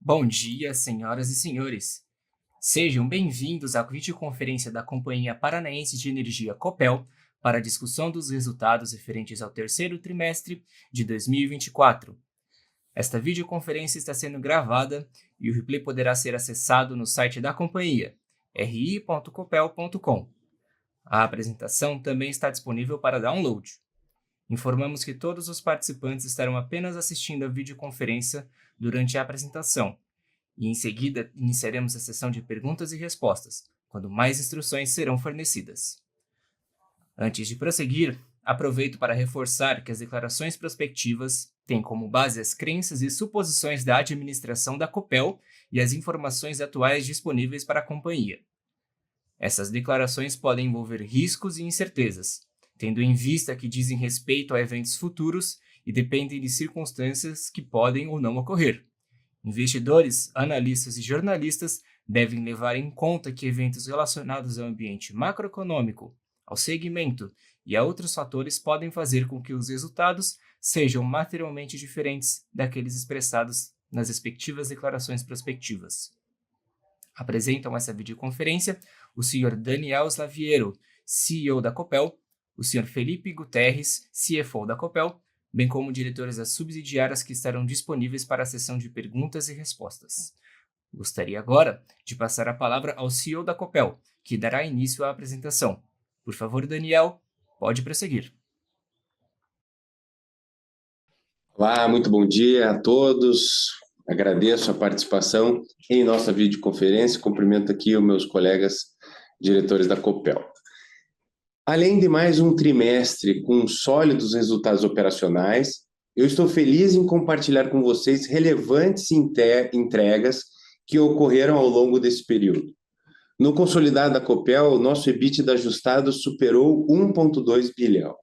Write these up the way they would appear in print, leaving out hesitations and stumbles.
Bom dia, senhoras e senhores. Sejam bem-vindos à videoconferência da Companhia Paranaense de Energia Copel para a discussão dos resultados referentes ao terceiro trimestre de 2024. Esta videoconferência está sendo gravada e o replay poderá ser acessado no site da companhia, ri.copel.com. A apresentação também está disponível para download. Informamos que todos os participantes estarão apenas assistindo a videoconferência durante a apresentação, e em seguida iniciaremos a sessão de perguntas e respostas, quando mais instruções serão fornecidas. Antes de prosseguir, aproveito para reforçar que as declarações prospectivas têm como base as crenças e suposições da administração da Copel e as informações atuais disponíveis para a companhia. Essas declarações podem envolver riscos e incertezas, tendo em vista que dizem respeito a eventos futuros e dependem de circunstâncias que podem ou não ocorrer. Investidores, analistas e jornalistas devem levar em conta que eventos relacionados ao ambiente macroeconômico, ao segmento e a outros fatores podem fazer com que os resultados sejam materialmente diferentes daqueles expressados nas respectivas declarações prospectivas. Apresentam essa videoconferência o Sr. Daniel Slaviero, CEO da Copel, o Sr. Felipe Guterres, CFO da Copel, bem como diretores das subsidiárias que estarão disponíveis para a sessão de perguntas e respostas. Gostaria agora de passar a palavra ao CEO da Copel, que dará início à apresentação. Por favor, Daniel, pode prosseguir. Olá, muito bom dia a todos. Agradeço a participação em nossa videoconferência. Cumprimento aqui os meus colegas diretores da Copel. Além de mais um trimestre com sólidos resultados operacionais, eu estou feliz em compartilhar com vocês relevantes entregas que ocorreram ao longo desse período. No consolidado da Copel, o nosso EBITDA ajustado superou 1,2 bilhão.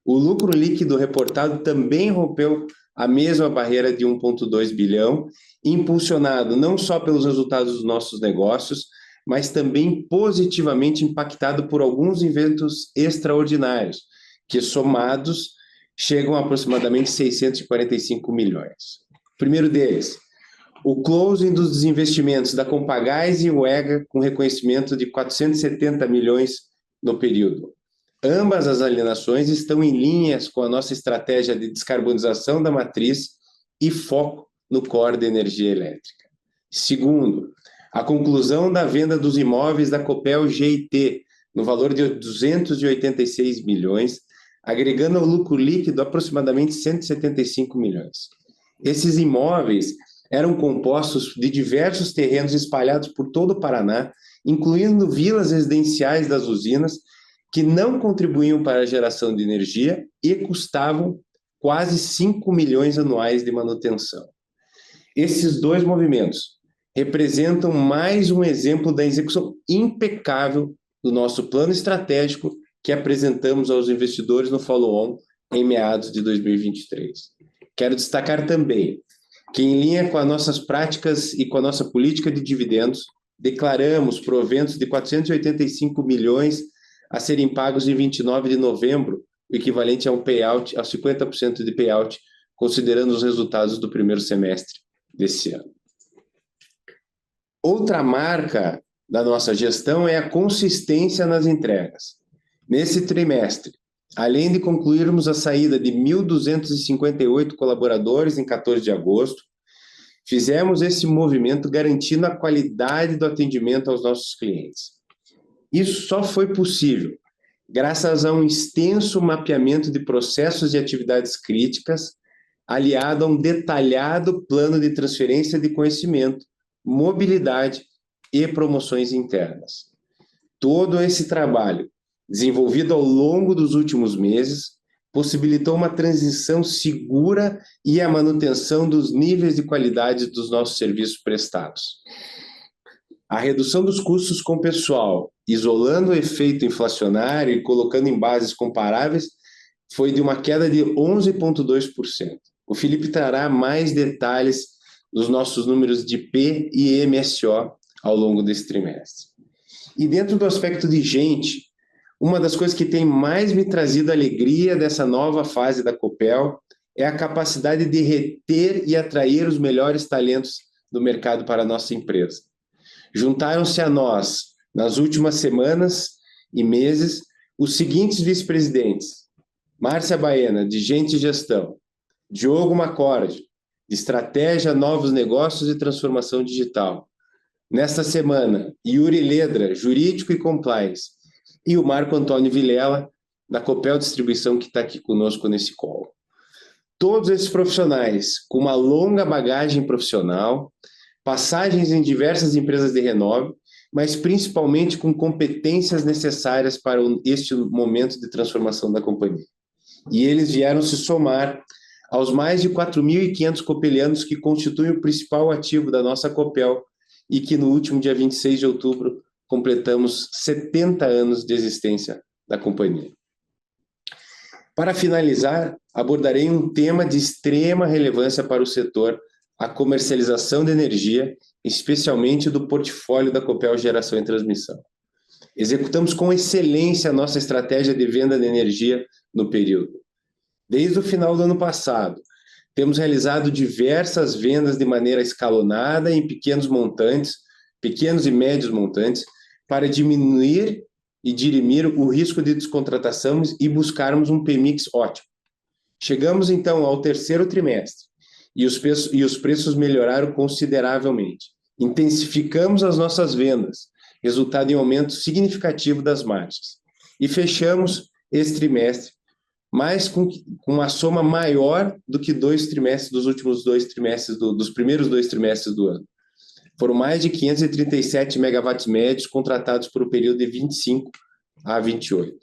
O lucro líquido reportado também rompeu a mesma barreira de 1,2 bilhão, impulsionado não só pelos resultados dos nossos negócios, mas também positivamente impactado por alguns eventos extraordinários, que somados chegam a aproximadamente 645 milhões. O primeiro deles, o closing dos desinvestimentos da Compagás e UEGA, com reconhecimento de 470 milhões no período. Ambas as alienações estão em linhas com a nossa estratégia de descarbonização da matriz e foco no core da energia elétrica. Segundo, a conclusão da venda dos imóveis da Copel GIT, no valor de 286 milhões, agregando ao lucro líquido aproximadamente 175 milhões. Esses imóveis eram compostos de diversos terrenos espalhados por todo o Paraná, incluindo vilas residenciais das usinas, que não contribuíam para a geração de energia e custavam quase 5 milhões anuais de manutenção. Esses dois movimentos representam mais um exemplo da execução impecável do nosso plano estratégico que apresentamos aos investidores no follow-on em meados de 2023. Quero destacar também que, em linha com as nossas práticas e com a nossa política de dividendos, declaramos proventos de 485 milhões a serem pagos em 29 de novembro, o equivalente a um payout, a 50% de payout, considerando os resultados do primeiro semestre desse ano. Outra marca da nossa gestão é a consistência nas entregas. Nesse trimestre, além de concluirmos a saída de 1.258 colaboradores em 14 de agosto, fizemos esse movimento garantindo a qualidade do atendimento aos nossos clientes. Isso só foi possível graças a um extenso mapeamento de processos e atividades críticas, aliado a um detalhado plano de transferência de conhecimento, mobilidade e promoções internas. Todo esse trabalho, desenvolvido ao longo dos últimos meses, possibilitou uma transição segura e a manutenção dos níveis de qualidade dos nossos serviços prestados. A redução dos custos com pessoal, isolando o efeito inflacionário e colocando em bases comparáveis, foi de uma queda de 11,2%. O Felipe trará mais detalhes dos nossos números de P e MSO ao longo desse trimestre. E dentro do aspecto de gente, uma das coisas que tem mais me trazido alegria dessa nova fase da Copel é a capacidade de reter e atrair os melhores talentos do mercado para a nossa empresa. Juntaram-se a nós, nas últimas semanas e meses, os seguintes vice-presidentes: Márcia Baena, de Gente e Gestão; Diogo Macorde, de Estratégia, Novos Negócios e Transformação Digital. Nesta semana, Yuri Ledra, Jurídico e Compliance, e o Marco Antônio Vilela, da Copel Distribuição, que está aqui conosco nesse call. Todos esses profissionais com uma longa bagagem profissional, passagens em diversas empresas de renome, mas principalmente com competências necessárias para este momento de transformação da companhia. E eles vieram se somar aos mais de 4.500 copelianos que constituem o principal ativo da nossa Copel e que no último dia 26 de outubro completamos 70 anos de existência da companhia. Para finalizar, abordarei um tema de extrema relevância para o setor, a comercialização de energia, especialmente do portfólio da Copel Geração e Transmissão. Executamos com excelência a nossa estratégia de venda de energia no período. Desde o final do ano passado, temos realizado diversas vendas de maneira escalonada em pequenos montantes, pequenos e médios montantes, para diminuir e dirimir o risco de descontratação e buscarmos um PMix ótimo. Chegamos então ao terceiro trimestre e os preços melhoraram consideravelmente. Intensificamos as nossas vendas, resultado em aumento significativo das margens. E fechamos esse trimestre, mas com uma soma maior do que dos últimos 2 trimestres, dos primeiros 2 trimestres do ano. Foram mais de 537 megawatts médios contratados por um período de 25 a 28.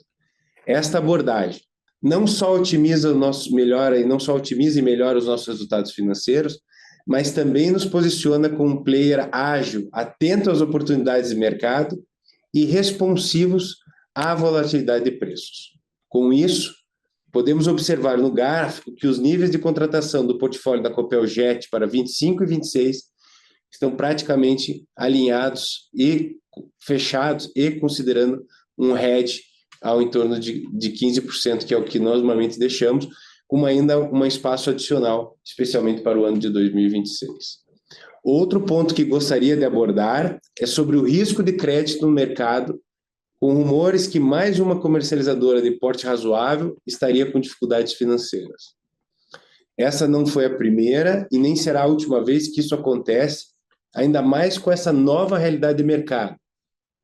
Esta abordagem não só otimiza e melhora os nossos resultados financeiros, mas também nos posiciona como um player ágil, atento às oportunidades de mercado e responsivos à volatilidade de preços. Com isso, podemos observar no gráfico que os níveis de contratação do portfólio da Copel GeT para 25 e 26 estão praticamente alinhados e fechados e considerando um hedge ao entorno de 15%, que é o que nós normalmente deixamos, com ainda um espaço adicional, especialmente para o ano de 2026. Outro ponto que gostaria de abordar é sobre o risco de crédito no mercado, com rumores que mais uma comercializadora de porte razoável estaria com dificuldades financeiras. Essa não foi a primeira e nem será a última vez que isso acontece, ainda mais com essa nova realidade de mercado,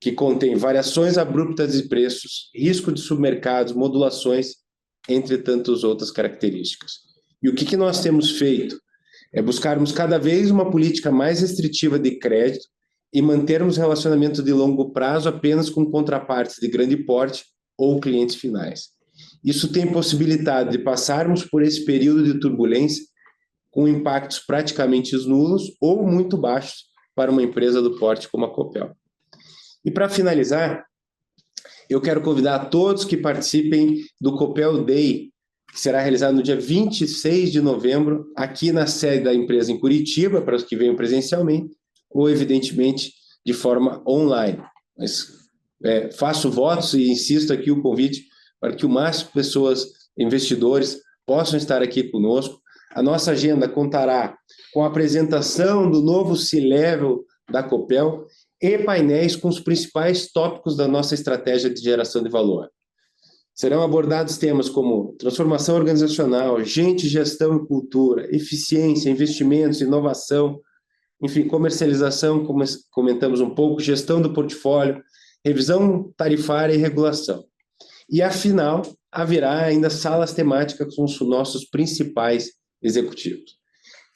que contém variações abruptas de preços, risco de submercados, modulações, entre tantas outras características. E o que nós temos feito é buscarmos cada vez uma política mais restritiva de crédito e mantermos relacionamentos de longo prazo apenas com contrapartes de grande porte ou clientes finais. Isso tem possibilidade de passarmos por esse período de turbulência com impactos praticamente nulos ou muito baixos para uma empresa do porte como a Copel. E para finalizar, eu quero convidar a todos que participem do Copel Day, que será realizado no dia 26 de novembro, aqui na sede da empresa em Curitiba, para os que venham presencialmente, ou, evidentemente, de forma online. Mas faço votos e insisto aqui o convite para que o máximo de pessoas, investidores, possam estar aqui conosco. A nossa agenda contará com a apresentação do novo C-Level da Copel e painéis com os principais tópicos da nossa estratégia de geração de valor. Serão abordados temas como transformação organizacional, gente, gestão e cultura, eficiência, investimentos, inovação, enfim, comercialização, como comentamos um pouco, gestão do portfólio, revisão tarifária e regulação. E, afinal, haverá ainda salas temáticas com os nossos principais executivos.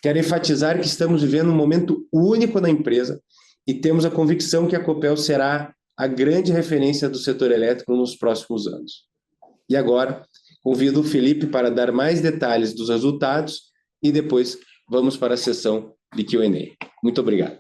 Quero enfatizar que estamos vivendo um momento único na empresa e temos a convicção que a Copel será a grande referência do setor elétrico nos próximos anos. E agora, convido o Felipe para dar mais detalhes dos resultados e depois vamos para a sessão de Q&A. Muito obrigado.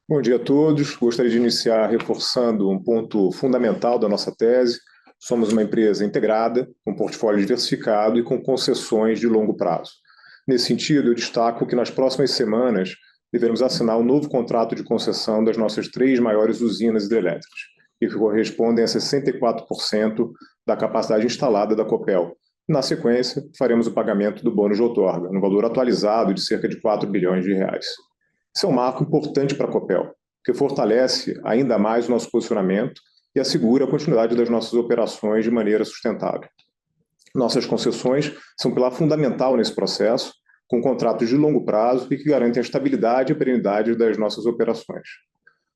Bom dia a todos. Gostaria de iniciar reforçando um ponto fundamental da nossa tese. Somos uma empresa integrada, com portfólio diversificado e com concessões de longo prazo. Nesse sentido, eu destaco que nas próximas semanas devemos assinar um novo contrato de concessão das nossas 3 maiores usinas hidrelétricas, que correspondem a 64% da capacidade instalada da Copel, Na sequência, faremos o pagamento do bônus de outorga, no valor atualizado de cerca de 4 bilhões de reais. Isso é um marco importante para a Copel, que fortalece ainda mais o nosso posicionamento e assegura a continuidade das nossas operações de maneira sustentável. Nossas concessões são pilar fundamental nesse processo, com contratos de longo prazo e que garantem a estabilidade e a perenidade das nossas operações.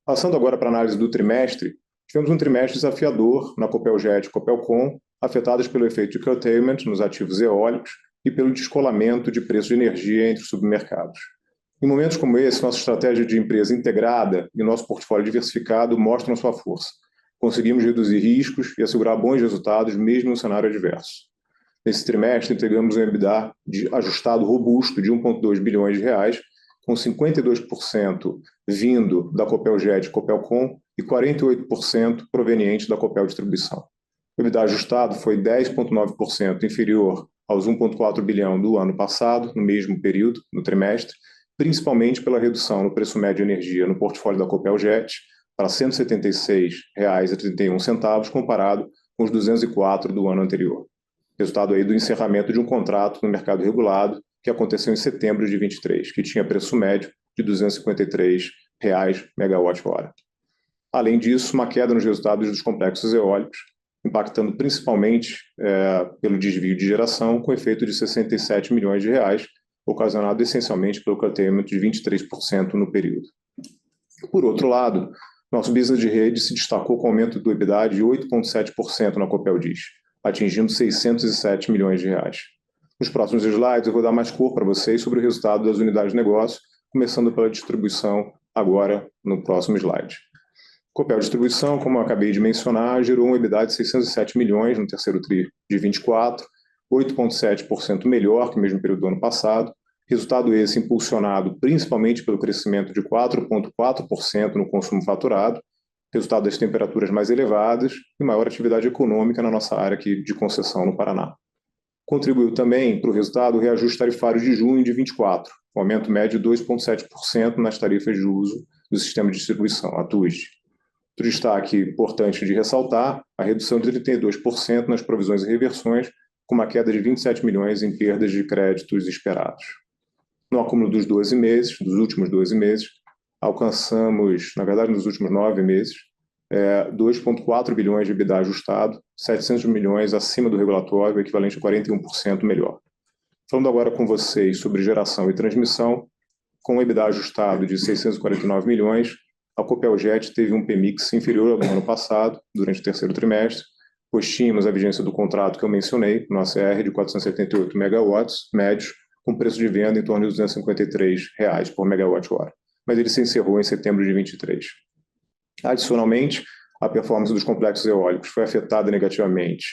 Passando agora para a análise do trimestre, tivemos um trimestre desafiador na Copeljet e Copelcon, afetadas pelo efeito de curtailment nos ativos eólicos e pelo descolamento de preços de energia entre os submercados. Em momentos como esse, nossa estratégia de empresa integrada e nosso portfólio diversificado mostram sua força. Conseguimos reduzir riscos e assegurar bons resultados, mesmo no cenário adverso. Nesse trimestre, entregamos um EBITDA ajustado robusto de 1,2 bilhões de reais, com 52% vindo da Copeljet e Copelcon e 48% proveniente da Copel Distribuição. O EBITDA ajustado foi 10,9% inferior aos 1,4 bilhão do ano passado, no mesmo período, no trimestre, principalmente pela redução no preço médio de energia no portfólio da Copeljet para R$ 176,31, comparado com os 204 do ano anterior. Resultado aí do encerramento de um contrato no mercado regulado que aconteceu em setembro de 23, que tinha preço médio de R$ 253 megawatt-hora. Além disso, uma queda nos resultados dos complexos eólicos, impactando principalmente pelo desvio de geração, com efeito de 67 milhões de reais, ocasionado essencialmente pelo curtailment de 23% no período. Por outro lado, nosso business de rede se destacou com aumento do EBITDA de 8,7% na Copel Diz, atingindo 607 milhões de reais. Nos próximos slides eu vou dar mais cor para vocês sobre o resultado das unidades de negócio, começando pela distribuição agora no próximo slide. Copel Distribuição, como eu acabei de mencionar, gerou um EBITDA de 607 milhões no terceiro tri de 24, 8,7% melhor que o mesmo período do ano passado, resultado esse impulsionado principalmente pelo crescimento de 4,4% no consumo faturado, resultado das temperaturas mais elevadas e maior atividade econômica na nossa área aqui de concessão no Paraná. Contribuiu também para o resultado o reajuste tarifário de junho de 24, um aumento médio de 2,7% nas tarifas de uso do sistema de distribuição, a TUSD. Outro destaque importante de ressaltar, a redução de 32% nas provisões e reversões, com uma queda de 27 milhões em perdas de créditos esperados. No acúmulo dos 12 meses, dos últimos 12 meses, alcançamos, na verdade, nos últimos 9 meses, 2,4 bilhões de EBITDA ajustado, 700 milhões acima do regulatório, equivalente a 41% melhor. Falando agora com vocês sobre geração e transmissão, com o EBITDA ajustado de 649 milhões, a Copeljet teve um PMIX inferior ao do ano passado, durante o terceiro trimestre, pois tínhamos a vigência do contrato que eu mencionei, no ACR, de 478 megawatts médios, com preço de venda em torno de R$ 253 por megawatt-hora, mas ele se encerrou em setembro de 23. Adicionalmente, a performance dos complexos eólicos foi afetada negativamente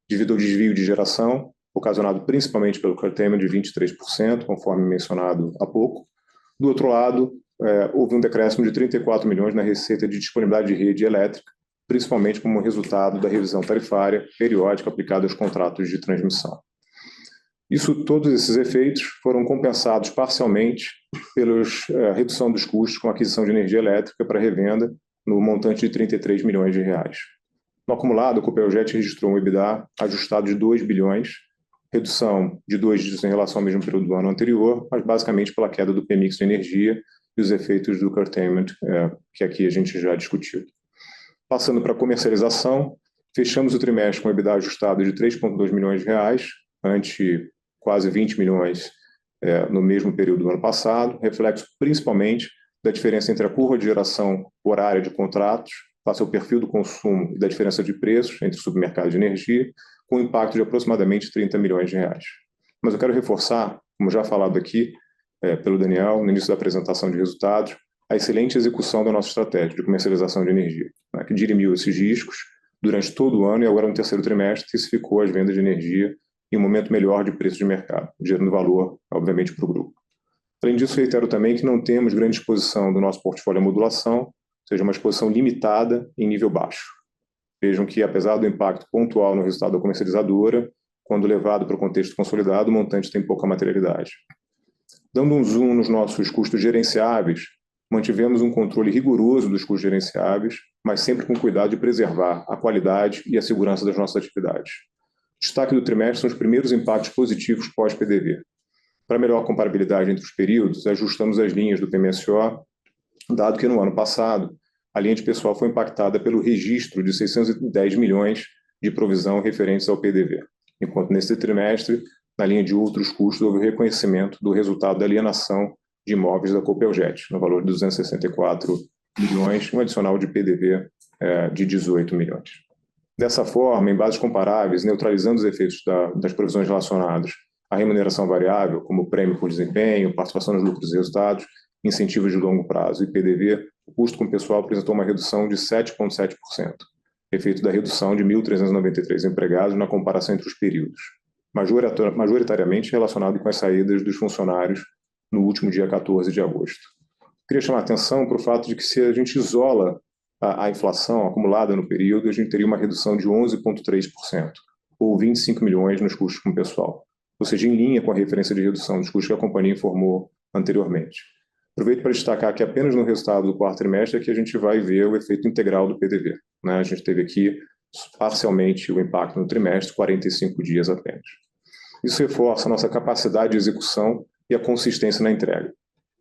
devido ao desvio de geração, ocasionado principalmente pelo curtailment de 23%, conforme mencionado há pouco. Do outro lado, houve um decréscimo de 34 milhões na receita de disponibilidade de rede elétrica, principalmente como resultado da revisão tarifária periódica aplicada aos contratos de transmissão. Todos esses efeitos foram compensados parcialmente pela redução dos custos com a aquisição de energia elétrica para revenda no montante de 33 milhões de reais. No acumulado, a Copeljet registrou um EBITDA ajustado de 2 bilhões, redução de 2 dígitos em relação ao mesmo período do ano anterior, mas basicamente pela queda do PMIX de energia e os efeitos do curtailment, que aqui a gente já discutiu. Passando para a comercialização, fechamos o trimestre com um EBITDA ajustado de 3,2 milhões de reais, ante quase 20 milhões no mesmo período do ano passado, reflexo principalmente da diferença entre a curva de geração horária de contratos, face ao perfil do consumo e da diferença de preços entre submercados de energia, com um impacto de aproximadamente 30 milhões de reais. Mas eu quero reforçar, como já falado aqui pelo Daniel, no início da apresentação de resultados, a excelente execução da nossa estratégia de comercialização de energia, que dirimiu esses riscos durante todo o ano e agora no terceiro trimestre intensificou as vendas de energia em um momento melhor de preço de mercado, gerando valor, obviamente, para o grupo. Além disso, reitero também que não temos grande exposição do nosso portfólio à modulação, ou seja, uma exposição limitada em nível baixo. Vejam que, apesar do impacto pontual no resultado da comercializadora, quando levado para o contexto consolidado, o montante tem pouca materialidade. Dando um zoom nos nossos custos gerenciáveis, mantivemos um controle rigoroso dos custos gerenciáveis, mas sempre com cuidado de preservar a qualidade e a segurança das nossas atividades. Destaque do trimestre são os primeiros impactos positivos pós-PDV. Para melhor comparabilidade entre os períodos, ajustamos as linhas do PMSO, dado que no ano passado a linha de pessoal foi impactada pelo registro de 610 milhões de provisão referentes ao PDV, enquanto nesse trimestre, na linha de outros custos, houve o reconhecimento do resultado da alienação de imóveis da Copeljet, no valor de 264 milhões, um adicional de PDV de 18 milhões. Dessa forma, em bases comparáveis, neutralizando os efeitos das provisões relacionadas à remuneração variável, como prêmio por desempenho, participação nos lucros e resultados, incentivos de longo prazo e PDV, o custo com o pessoal apresentou uma redução de 7,7%, efeito da redução de 1.393 empregados na comparação entre os períodos, majoritariamente relacionado com as saídas dos funcionários no último dia 14 de agosto. Queria chamar a atenção para o fato de que, se a gente isola a inflação acumulada no período, a gente teria uma redução de 11,3%, ou 25 milhões nos custos com o pessoal, ou seja, em linha com a referência de redução dos custos que a companhia informou anteriormente. Aproveito para destacar que apenas no resultado do quarto trimestre é que a gente vai ver o efeito integral do PDV. A gente teve aqui parcialmente o impacto no trimestre, 45 dias apenas. Isso reforça a nossa capacidade de execução e a consistência na entrega.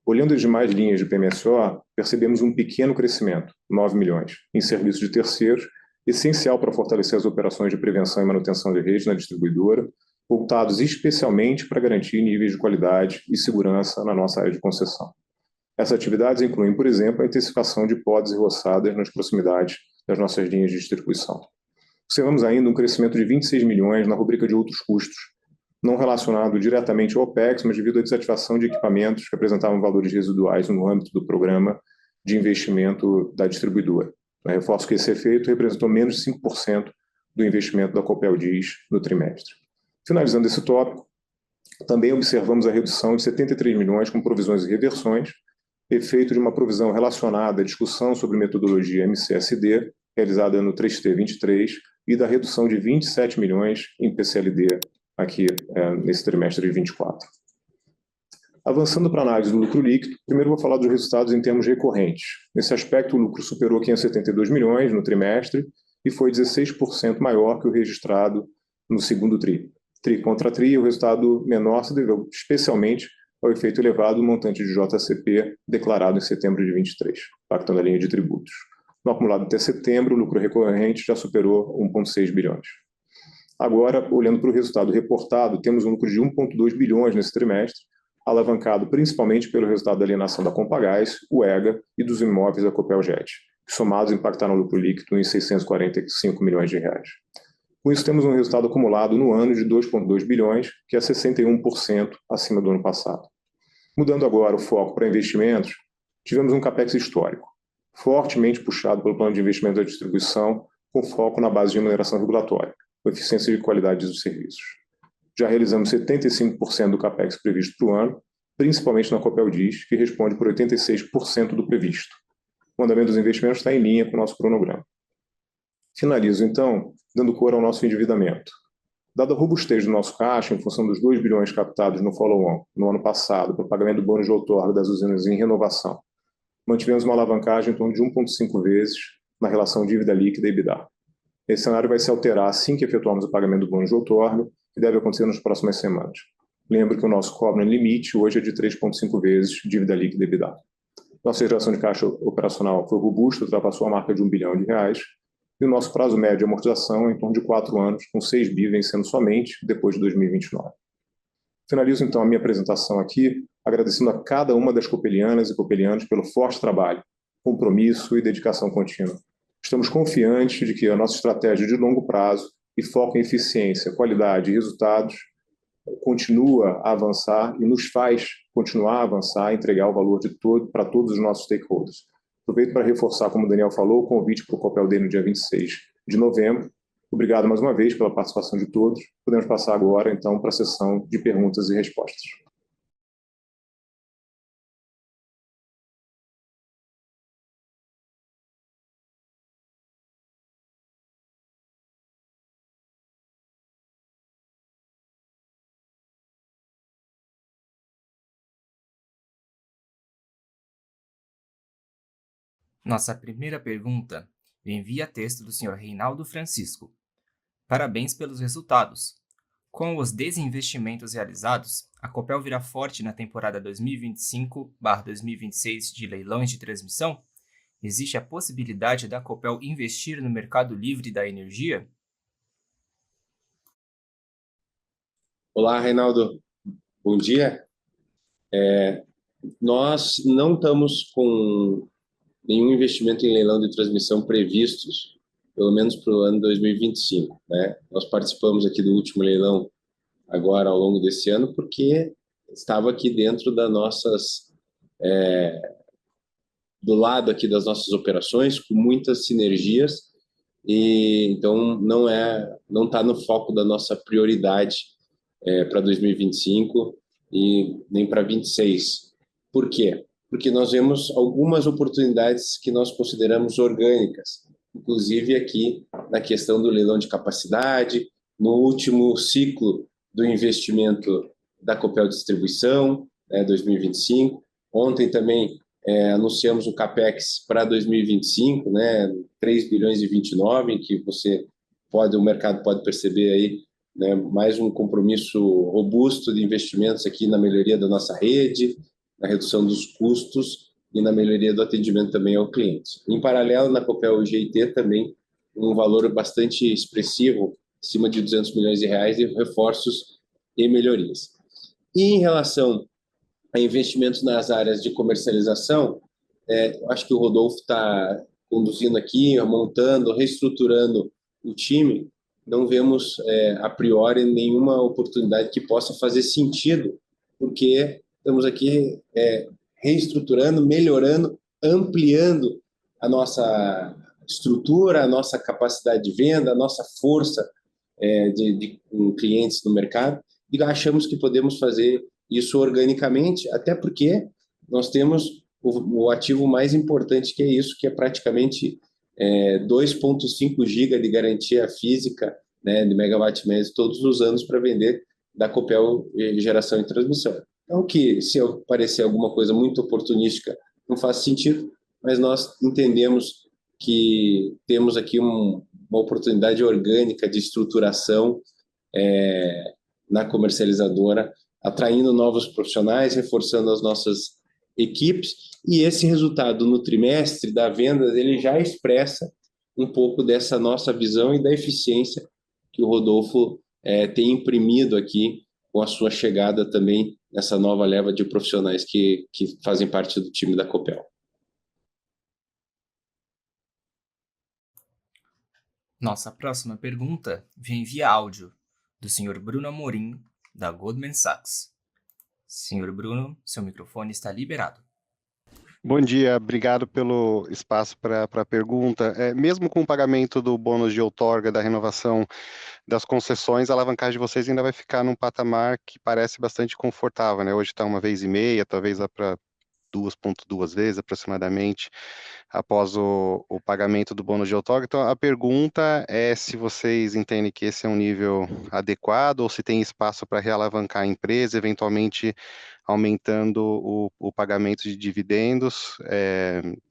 Olhando as demais linhas de PMSO, percebemos um pequeno crescimento, 9 milhões, em serviços de terceiros, essencial para fortalecer as operações de prevenção e manutenção de rede na distribuidora, voltados especialmente para garantir níveis de qualidade e segurança na nossa área de concessão. Essas atividades incluem, por exemplo, a intensificação de pods e roçadas nas proximidades das nossas linhas de distribuição. Observamos ainda um crescimento de 26 milhões na rubrica de outros custos, não relacionado diretamente ao OPEX, mas devido à desativação de equipamentos que apresentavam valores residuais no âmbito do programa de investimento da distribuidora. Eu reforço que esse efeito representou menos de 5% do investimento da Copel DIS no trimestre. Finalizando esse tópico, também observamos a redução de 73 milhões com provisões e reversões, efeito de uma provisão relacionada à discussão sobre metodologia MCSD, realizada no 3T23, e da redução de 27 milhões em PCLD, aqui nesse trimestre de 24. Avançando para a análise do lucro líquido, primeiro vou falar dos resultados em termos recorrentes. Nesse aspecto, o lucro superou 572 milhões no trimestre e foi 16% maior que o registrado no segundo tri. Tri contra tri, o resultado menor se deveu especialmente ao efeito elevado do montante de JCP declarado em setembro de 23, impactando a linha de tributos. No acumulado até setembro, o lucro recorrente já superou 1,6 bilhões. Agora, olhando para o resultado reportado, temos um lucro de 1,2 bilhões nesse trimestre, alavancado principalmente pelo resultado da alienação da Compagás, o EGA e dos imóveis da Copeljet, que somados impactaram o lucro líquido em 645 milhões de reais. Com isso, temos um resultado acumulado no ano de 2,2 bilhões, que é 61% acima do ano passado. Mudando agora o foco para investimentos, tivemos um CAPEX histórico, fortemente puxado pelo plano de investimento da distribuição, com foco na base de remuneração regulatória, com eficiência e qualidade dos serviços. Já realizamos 75% do CAPEX previsto para o ano, principalmente na Copel DIS, que responde por 86% do previsto. O andamento dos investimentos está em linha com o nosso cronograma. Finalizo, então, dando cor ao nosso endividamento. Dada a robustez do nosso caixa, em função dos 2 bilhões captados no follow-on no ano passado para o pagamento do bônus de outorga das usinas em renovação, mantivemos uma alavancagem em torno de 1,5 vezes na relação dívida líquida e EBITDA. Esse cenário vai se alterar assim que efetuarmos o pagamento do bônus de outorga, que deve acontecer nas próximas semanas. Lembro que o nosso covenant limite hoje é de 3,5 vezes dívida líquida e EBITDA. Nossa geração de caixa operacional foi robusta, ultrapassou a marca de R$1 bilhão, e o nosso prazo médio de amortização é em torno de 4 anos, com 6 bi vencendo somente depois de 2029. Finalizo, então, a minha apresentação aqui, agradecendo a cada uma das copelianas e copelianos pelo forte trabalho, compromisso e dedicação contínua. Estamos confiantes de que a nossa estratégia de longo prazo e foco em eficiência, qualidade e resultados continua a avançar e nos faz continuar a avançar e entregar o valor de todo para todos os nossos stakeholders. Aproveito para reforçar, como o Daniel falou, o convite para o Copel Day no dia 26 de novembro. Obrigado mais uma vez pela participação de todos. Podemos passar agora, então, para a sessão de perguntas e respostas. Nossa primeira pergunta vem via texto do Sr. Reinaldo Francisco. Parabéns pelos resultados! Com os desinvestimentos realizados, a Copel virá forte na temporada 2025/2026 de leilões de transmissão? Existe a possibilidade da Copel investir no mercado livre da energia? Olá, Reinaldo. Bom dia. Nós não estamos com nenhum investimento em leilão de transmissão previstos, pelo menos para o ano 2025, né? Nós participamos aqui do último leilão agora ao longo desse ano porque estava aqui dentro das nossas, do lado aqui das nossas operações, com muitas sinergias, e então não está no foco da nossa prioridade para 2025 e nem para 26. Por quê? Porque nós vemos algumas oportunidades que nós consideramos orgânicas, inclusive aqui na questão do leilão de capacidade, no último ciclo do investimento da Copel Distribuição, 2025. Ontem também anunciamos o CAPEX para 2025, 3 bilhões e 29, em que o mercado pode perceber aí, mais um compromisso robusto de investimentos aqui na melhoria da nossa rede, na redução dos custos e na melhoria do atendimento também ao cliente. Em paralelo, na Copel GIT também um valor bastante expressivo, acima de 200 milhões de reais de reforços e melhorias. E em relação a investimentos nas áreas de comercialização, acho que o Rodolfo está conduzindo aqui, montando, reestruturando o time. Não vemos, a priori, nenhuma oportunidade que possa fazer sentido, porque estamos aqui reestruturando, melhorando, ampliando a nossa estrutura, a nossa capacidade de venda, a nossa força de clientes no mercado, e achamos que podemos fazer isso organicamente, até porque nós temos o ativo mais importante, que é isso, que é praticamente 2,5 GB de garantia física, de megawatt-mês todos os anos para vender da Copel Geração e Transmissão. Então, que se parecer alguma coisa muito oportunística, não faz sentido, mas nós entendemos que temos aqui uma oportunidade orgânica de estruturação na comercializadora, atraindo novos profissionais, reforçando as nossas equipes, e esse resultado no trimestre da venda, ele já expressa um pouco dessa nossa visão e da eficiência que o Rodolfo tem imprimido aqui com a sua chegada também nessa nova leva de profissionais que fazem parte do time da Copel. Nossa próxima pergunta vem via áudio, do Sr. Bruno Amorim, da Goldman Sachs. Senhor Bruno, seu microfone está liberado. Bom dia, obrigado pelo espaço para a pergunta. Mesmo com o pagamento do bônus de outorga da renovação das concessões, a alavancagem de vocês ainda vai ficar num patamar que parece bastante confortável, né? Hoje está 1,5 vezes, talvez lá para 2,2 vezes aproximadamente, após o pagamento do bônus de outorga. Então, a pergunta é se vocês entendem que esse é um nível adequado ou se tem espaço para realavancar a empresa, eventualmente aumentando o pagamento de dividendos.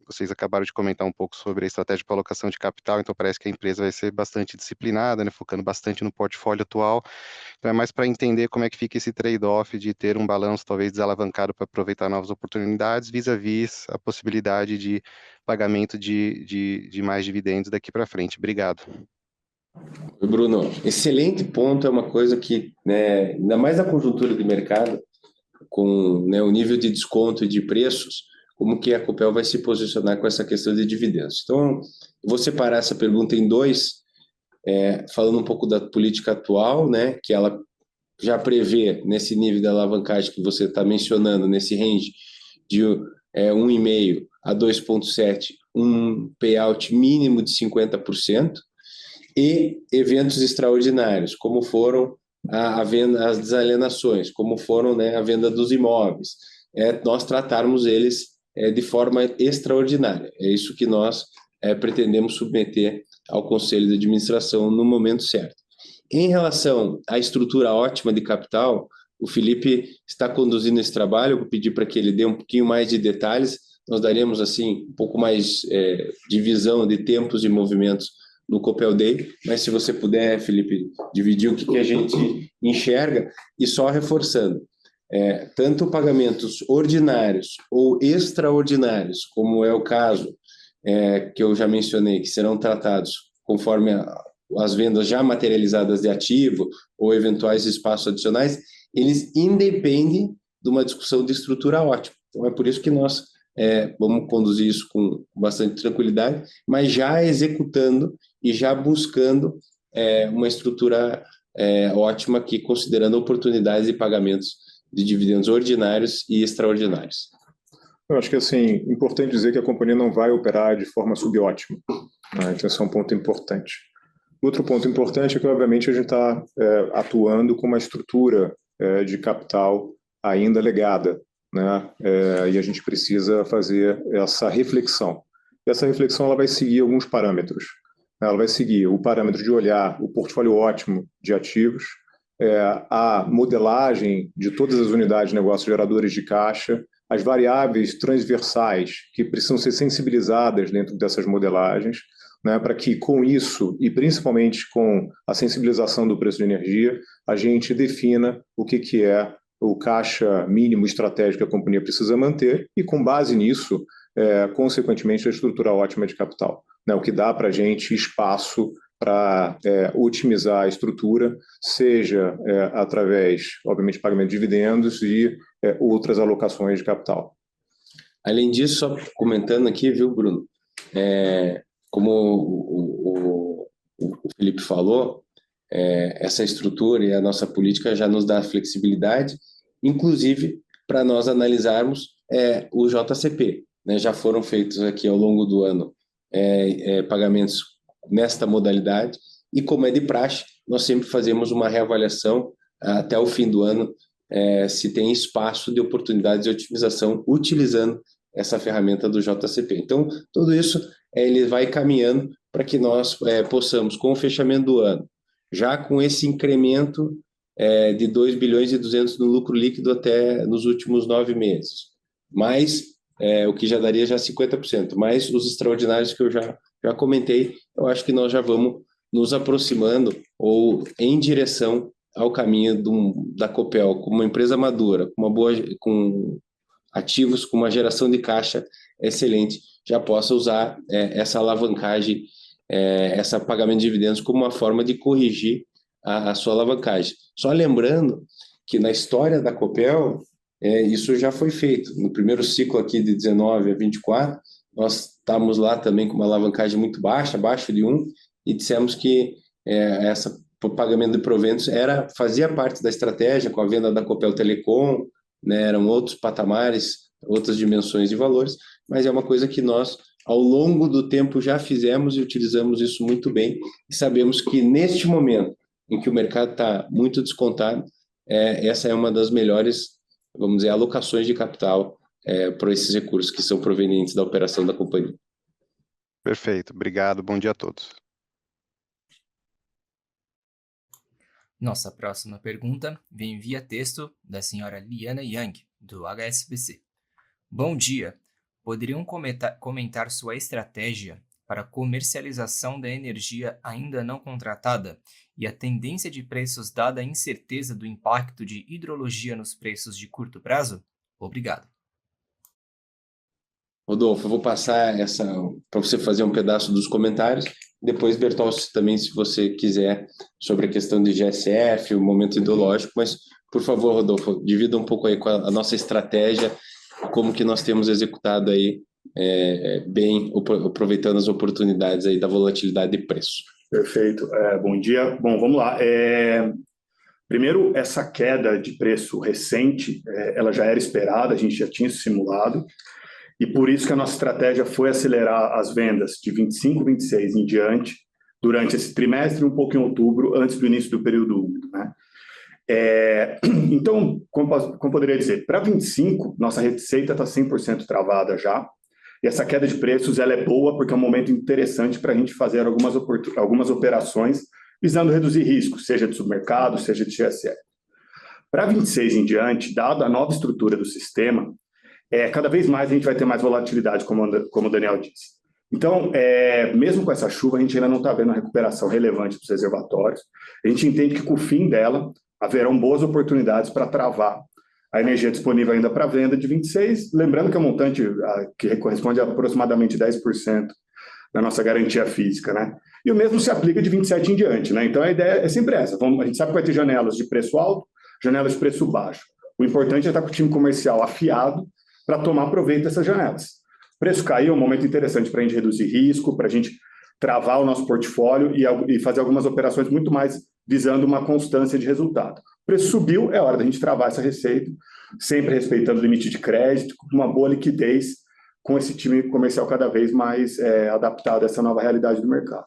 Vocês acabaram de comentar um pouco sobre a estratégia para alocação de capital, então parece que a empresa vai ser bastante disciplinada, focando bastante no portfólio atual. Então é mais para entender como é que fica esse trade-off de ter um balanço talvez desalavancado para aproveitar novas oportunidades, vis-à-vis a possibilidade de pagamento de mais dividendos daqui para frente. Obrigado. Bruno, excelente ponto, é uma coisa que, ainda mais na conjuntura de mercado, com o nível de desconto e de preços, como que a Copel vai se posicionar com essa questão de dividendos. Então, eu vou separar essa pergunta em dois, falando um pouco da política atual, que ela já prevê nesse nível de alavancagem que você está mencionando, nesse range de 1,5 a 2,7, um payout mínimo de 50%, e eventos extraordinários, como foram a venda, as desalienações, como foram a venda dos imóveis, nós tratarmos eles de forma extraordinária. É isso que nós pretendemos submeter ao Conselho de Administração no momento certo. Em relação à estrutura ótima de capital, o Felipe está conduzindo esse trabalho, eu vou pedir para que ele dê um pouquinho mais de detalhes, nós daremos assim um pouco mais de visão de tempos e movimentos no Copel Day, mas se você puder, Felipe, dividir o que a gente enxerga, e só reforçando, tanto pagamentos ordinários ou extraordinários, como é o caso que eu já mencionei, que serão tratados conforme as vendas já materializadas de ativo ou eventuais espaços adicionais, eles independem de uma discussão de estrutura ótima. Então, é por isso que nós vamos conduzir isso com bastante tranquilidade, mas já executando e já buscando uma estrutura ótima aqui, considerando oportunidades de pagamentos de dividendos ordinários e extraordinários. Eu acho que, assim, importante dizer que a companhia não vai operar de forma subótima, né? Então, esse é um ponto importante. Outro ponto importante é que, obviamente, a gente está atuando com uma estrutura de capital ainda legada, né? E a gente precisa fazer essa reflexão. E essa reflexão ela vai seguir alguns parâmetros. Ela vai seguir o parâmetro de olhar o portfólio ótimo de ativos, a modelagem de todas as unidades de negócios geradores de caixa, as variáveis transversais que precisam ser sensibilizadas dentro dessas modelagens, né, para que com isso, e principalmente com a sensibilização do preço de energia, a gente defina o que é o caixa mínimo estratégico que a companhia precisa manter e, com base nisso, consequentemente, a estrutura ótima de capital, né, o que dá para a gente espaço para otimizar a estrutura, seja através, obviamente, de pagamento de dividendos e outras alocações de capital. Além disso, só comentando aqui, viu, Bruno, como o Felipe falou, essa estrutura e a nossa política já nos dá flexibilidade, inclusive para nós analisarmos o JCP, né? Já foram feitos aqui ao longo do ano pagamentos nesta modalidade e, como é de praxe, nós sempre fazemos uma reavaliação até o fim do ano, se tem espaço de oportunidades de otimização utilizando essa ferramenta do JCP. Então, tudo isso ele vai caminhando para que nós possamos, com o fechamento do ano, já com esse incremento de 2 bilhões e 200 no lucro líquido até nos últimos 9 meses, mais o que já daria já 50%, mais os extraordinários que eu já comentei, eu acho que nós já vamos nos aproximando ou em direção ao caminho da Copel, como uma empresa madura, com ativos, com uma geração de caixa excelente, já possa usar essa alavancagem, esse pagamento de dividendos como uma forma de corrigir a sua alavancagem. Só lembrando que na história da Copel, isso já foi feito. No primeiro ciclo aqui de 19 a 24, nós estávamos lá também com uma alavancagem muito baixa, abaixo de 1, e dissemos que essa pagamento de proventos fazia parte da estratégia com a venda da Copel Telecom, né, eram outros patamares, outras dimensões de valores, mas é uma coisa que nós, ao longo do tempo, já fizemos e utilizamos isso muito bem, e sabemos que neste momento em que o mercado está muito descontado, essa é uma das melhores, vamos dizer, alocações de capital para esses recursos que são provenientes da operação da companhia. Perfeito, obrigado, bom dia a todos. Nossa próxima pergunta vem via texto da senhora Liana Yang, do HSBC. Bom dia, poderiam comentar sua estratégia para a comercialização da energia ainda não contratada e a tendência de preços dada a incerteza do impacto de hidrologia nos preços de curto prazo? Obrigado. Rodolfo, eu vou passar para você fazer um pedaço dos comentários. Depois, Bertolczi, também, se você quiser, sobre a questão de GSF, o momento ideológico. Mas, por favor, Rodolfo, divida um pouco aí com a nossa estratégia, como que nós temos executado aí bem, aproveitando as oportunidades aí da volatilidade de preço. Perfeito. Bom dia. Bom, vamos lá. Primeiro, essa queda de preço recente, ela já era esperada, a gente já tinha simulado. E por isso que a nossa estratégia foi acelerar as vendas de 25, 26 em diante, durante esse trimestre, um pouco em outubro, antes do início do período úmido, né? Então, como poderia dizer, para 25, nossa receita está 100% travada já, e essa queda de preços ela é boa porque é um momento interessante para a gente fazer algumas operações visando reduzir riscos, seja de submercado, seja de GSF. Para 26 em diante, dada a nova estrutura do sistema, cada vez mais a gente vai ter mais volatilidade, como o Daniel disse. Então, mesmo com essa chuva, a gente ainda não está vendo a recuperação relevante dos reservatórios. A gente entende que com o fim dela, haverão boas oportunidades para travar a energia disponível ainda para venda de 26, lembrando que é um montante que corresponde a aproximadamente 10% da nossa garantia física, né? E o mesmo se aplica de 27 em diante, né? Então a ideia é sempre essa. A gente sabe que vai ter janelas de preço alto, janelas de preço baixo. O importante é estar com o time comercial afiado para tomar proveito dessas janelas. O preço caiu, é um momento interessante para a gente reduzir risco, para a gente travar o nosso portfólio e fazer algumas operações muito mais visando uma constância de resultado. O preço subiu, é hora da gente travar essa receita, sempre respeitando o limite de crédito, com uma boa liquidez, com esse time comercial cada vez mais adaptado a essa nova realidade do mercado.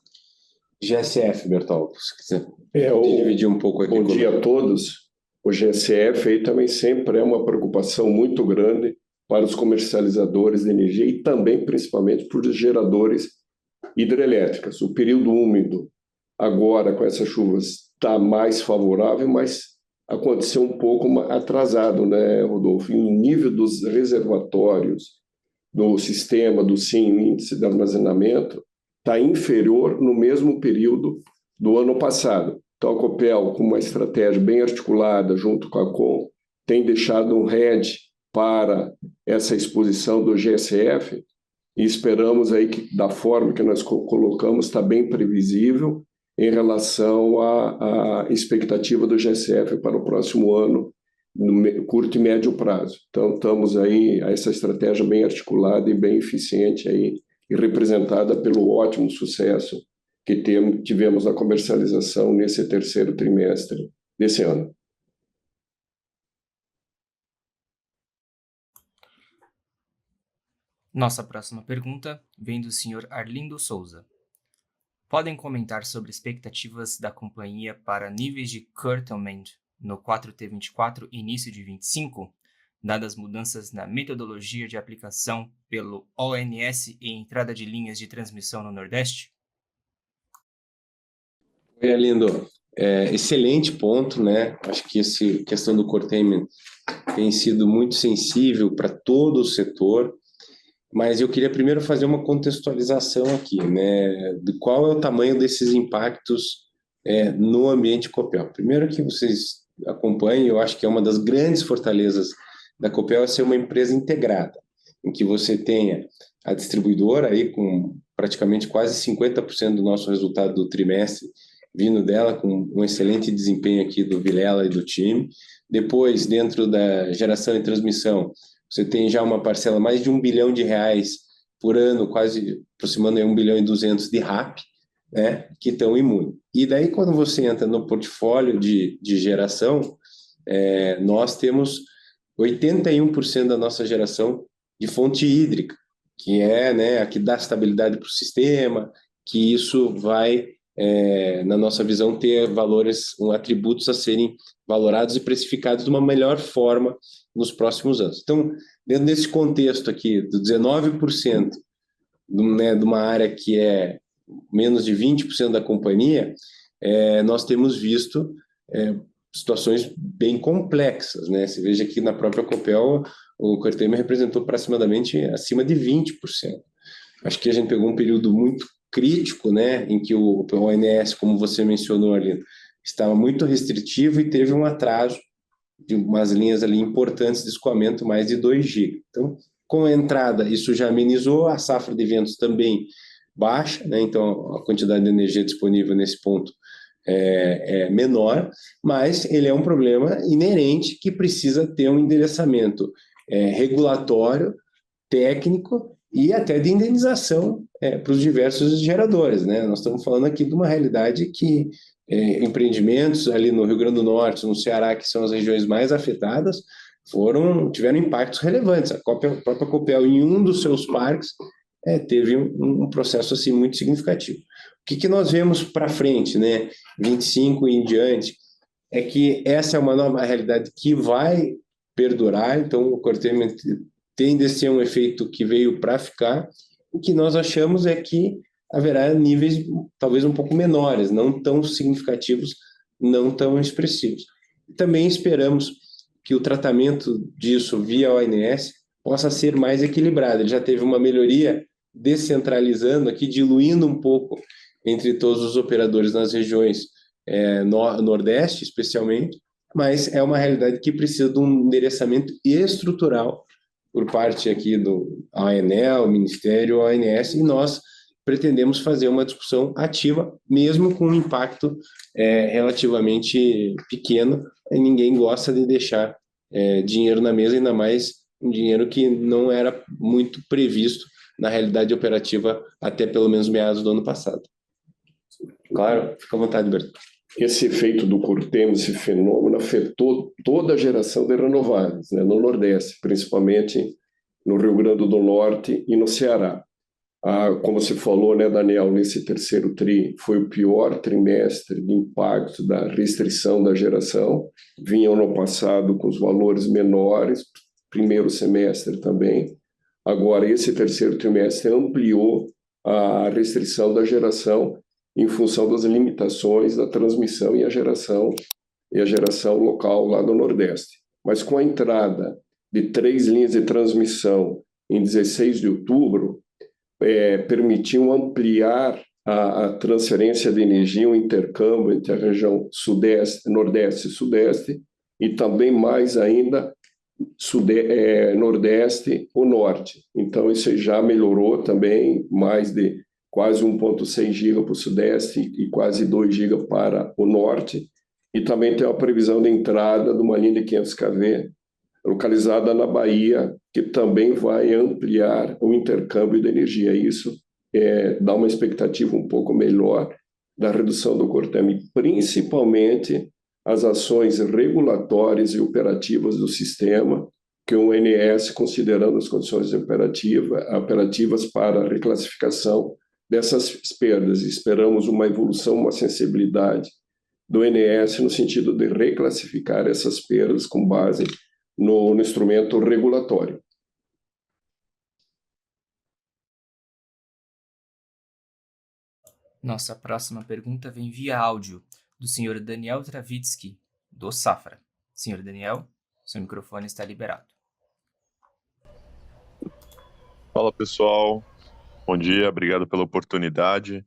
GSF, Bertol, se quiser dividir um pouco aqui. Bom dia a todos. O GSF aí também sempre é uma preocupação muito grande para os comercializadores de energia e também, principalmente, para os geradores hidrelétricas. O período úmido, agora com essas chuvas, está mais favorável, mas aconteceu um pouco atrasado, né, Rodolfo? E o nível dos reservatórios do sistema, do SIM, índice de armazenamento, está inferior no mesmo período do ano passado. Então, a Copel, com uma estratégia bem articulada junto com a Com, tem deixado um hedge para essa exposição do GSF e esperamos aí que, da forma que nós colocamos, está bem previsível em relação à expectativa do GSF para o próximo ano, no curto e médio prazo. Então, estamos aí a essa estratégia bem articulada e bem eficiente aí, e representada pelo ótimo sucesso que tivemos na comercialização nesse terceiro trimestre desse ano. Nossa próxima pergunta vem do Sr. Arlindo Souza. Podem comentar sobre expectativas da companhia para níveis de curtailment no 4T24 início de 25, dadas mudanças na metodologia de aplicação pelo ONS e entrada de linhas de transmissão no Nordeste? Oi, Arlindo. Excelente ponto, né? Acho que essa questão do curtailment tem sido muito sensível para todo o setor, mas eu queria primeiro fazer uma contextualização aqui, né? De qual é o tamanho desses impactos no ambiente Copel. Primeiro que vocês acompanhem, eu acho que é uma das grandes fortalezas da Copel é ser uma empresa integrada, em que você tenha a distribuidora aí com praticamente quase 50% do nosso resultado do trimestre vindo dela, com um excelente desempenho aqui do Vilela e do time. Depois, dentro da geração e transmissão, você tem já uma parcela mais de R$1 bilhão por ano, quase aproximando aí 1 bilhão e 200 de RAP, né, que estão imunes. E daí, quando você entra no portfólio de geração, nós temos 81% da nossa geração de fonte hídrica, que é, né, a que dá estabilidade para o sistema, que isso vai, na nossa visão, ter valores, atributos a serem valorados e precificados de uma melhor forma nos próximos anos. Então, dentro desse contexto aqui, do 19%, de uma área que é menos de 20% da companhia, nós temos visto situações bem complexas, né? Você veja que na própria Copel o curtailment representou aproximadamente acima de 20%. Acho que a gente pegou um período muito crítico, né, em que o ONS, como você mencionou ali, estava muito restritivo e teve um atraso de umas linhas ali importantes de escoamento, mais de 2 GB. Então, com a entrada, isso já amenizou, a safra de ventos também baixa, né? Então a quantidade de energia disponível nesse ponto é menor, mas ele é um problema inerente que precisa ter um endereçamento regulatório, técnico e até de indenização para os diversos geradores, né? Nós estamos falando aqui de uma realidade que empreendimentos ali no Rio Grande do Norte, no Ceará, que são as regiões mais afetadas, tiveram impactos relevantes. A própria Copel, em um dos seus parques, teve um processo assim muito significativo. O que nós vemos para frente, né, 25 e em diante, é que essa é uma nova realidade que vai perdurar. Então o curtailment tende a ser um efeito que veio para ficar. O que nós achamos é que haverá níveis talvez um pouco menores, não tão significativos, não tão expressivos. Também esperamos que o tratamento disso via ONS possa ser mais equilibrado. Ele já teve uma melhoria descentralizando aqui, diluindo um pouco entre todos os operadores nas regiões Nordeste, especialmente, mas é uma realidade que precisa de um endereçamento estrutural por parte aqui do ANEEL, Ministério, ONS, e nós pretendemos fazer uma discussão ativa, mesmo com um impacto relativamente pequeno, e ninguém gosta de deixar dinheiro na mesa, ainda mais um dinheiro que não era muito previsto na realidade operativa até pelo menos meados do ano passado. Claro, fica à vontade, Berto. Esse efeito do Cortema, esse fenômeno, afetou toda a geração de renováveis, né, no Nordeste, principalmente no Rio Grande do Norte e no Ceará. Como você falou, né, Daniel, nesse terceiro TRI foi o pior trimestre de impacto da restrição da geração. Vinha ano passado com os valores menores, primeiro semestre também. Agora, esse terceiro trimestre ampliou a restrição da geração em função das limitações da transmissão e a geração local lá no Nordeste. Mas com a entrada de 3 linhas de transmissão em 16 de outubro, permitiu ampliar a transferência de energia, o intercâmbio entre a região Nordeste e Sudeste, e também mais ainda Nordeste ou Norte. Então, isso já melhorou também, mais de quase 1,6 GB para o Sudeste e quase 2 GB para o Norte. E também tem uma previsão de entrada de uma linha de 500 kV localizada na Bahia, que também vai ampliar o intercâmbio de energia. Isso dá uma expectativa um pouco melhor da redução do Cortema, e principalmente as ações regulatórias e operativas do sistema, que o ONS, considerando as condições operativas para a reclassificação dessas perdas. Esperamos uma evolução, uma sensibilidade do ONS no sentido de reclassificar essas perdas com base no instrumento regulatório. Nossa próxima pergunta vem via áudio, do senhor Daniel Travitsky, do Safra. Senhor Daniel, seu microfone está liberado. Fala, pessoal. Bom dia, obrigado pela oportunidade.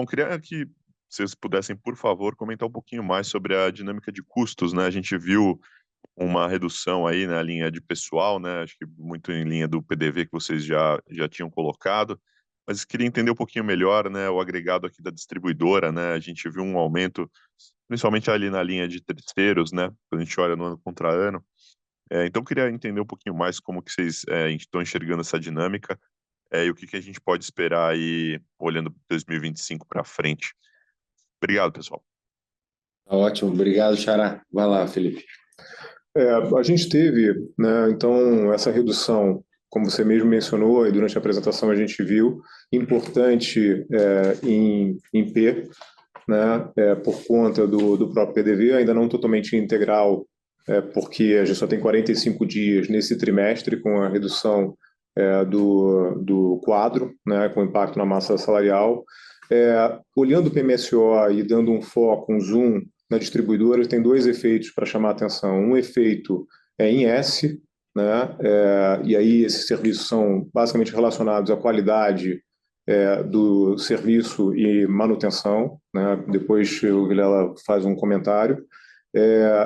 Queria que vocês pudessem, por favor, comentar um pouquinho mais sobre a dinâmica de custos, né? A gente viu uma redução aí na linha de pessoal, né? Acho que muito em linha do PDV que vocês já tinham colocado, mas queria entender um pouquinho melhor, né, o agregado aqui da distribuidora, né? A gente viu um aumento, principalmente ali na linha de terceiros, né? Quando a gente olha no ano contra ano. Então, queria entender um pouquinho mais como que vocês estão enxergando essa dinâmica e o que a gente pode esperar aí, olhando para 2025 para frente. Obrigado, pessoal. Ótimo, obrigado, Xará. Vai lá, Felipe. A gente teve, né, então, essa redução, como você mesmo mencionou, e durante a apresentação a gente viu, importante em P, né, por conta do próprio PDV, ainda não totalmente integral, porque a gente só tem 45 dias nesse trimestre, com a redução do quadro, né, com impacto na massa salarial. Olhando o PMSO e dando um foco, um zoom na distribuidora, tem 2 efeitos para chamar a atenção. Um efeito em S, né, e aí esses serviços são basicamente relacionados à qualidade do serviço e manutenção, né? Depois o Vilela faz um comentário.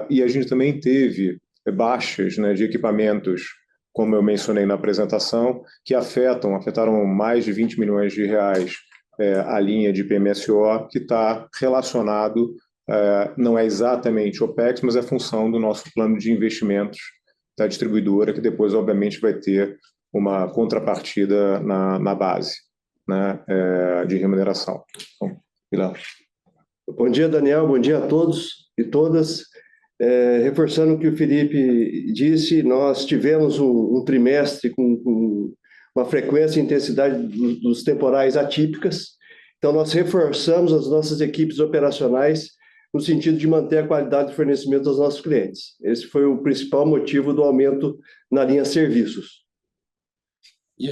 E a gente também teve baixas, né, de equipamentos, como eu mencionei na apresentação, que afetaram mais de 20 milhões de reais a linha de PMSO, que está relacionado, não é exatamente OPEX, mas é função do nosso plano de investimentos da distribuidora, que depois, obviamente, vai ter uma contrapartida na base, né, de remuneração. Então, Vilela. Bom dia, Daniel. Bom dia a todos e todas. Reforçando o que o Felipe disse, nós tivemos um trimestre com uma frequência e intensidade dos temporais atípicas. Então, nós reforçamos as nossas equipes operacionais no sentido de manter a qualidade de fornecimento aos nossos clientes. Esse foi o principal motivo do aumento na linha serviços. E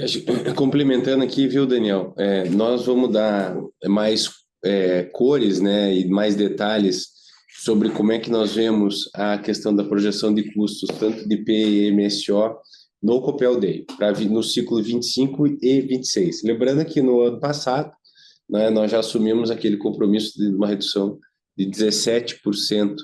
complementando aqui, viu, Daniel? Nós vamos dar mais cores, né, e mais detalhes sobre como é que nós vemos a questão da projeção de custos, tanto de PMSO no Copel Day, no ciclo 25 e 26. Lembrando que no ano passado, né, nós já assumimos aquele compromisso de uma redução de 17%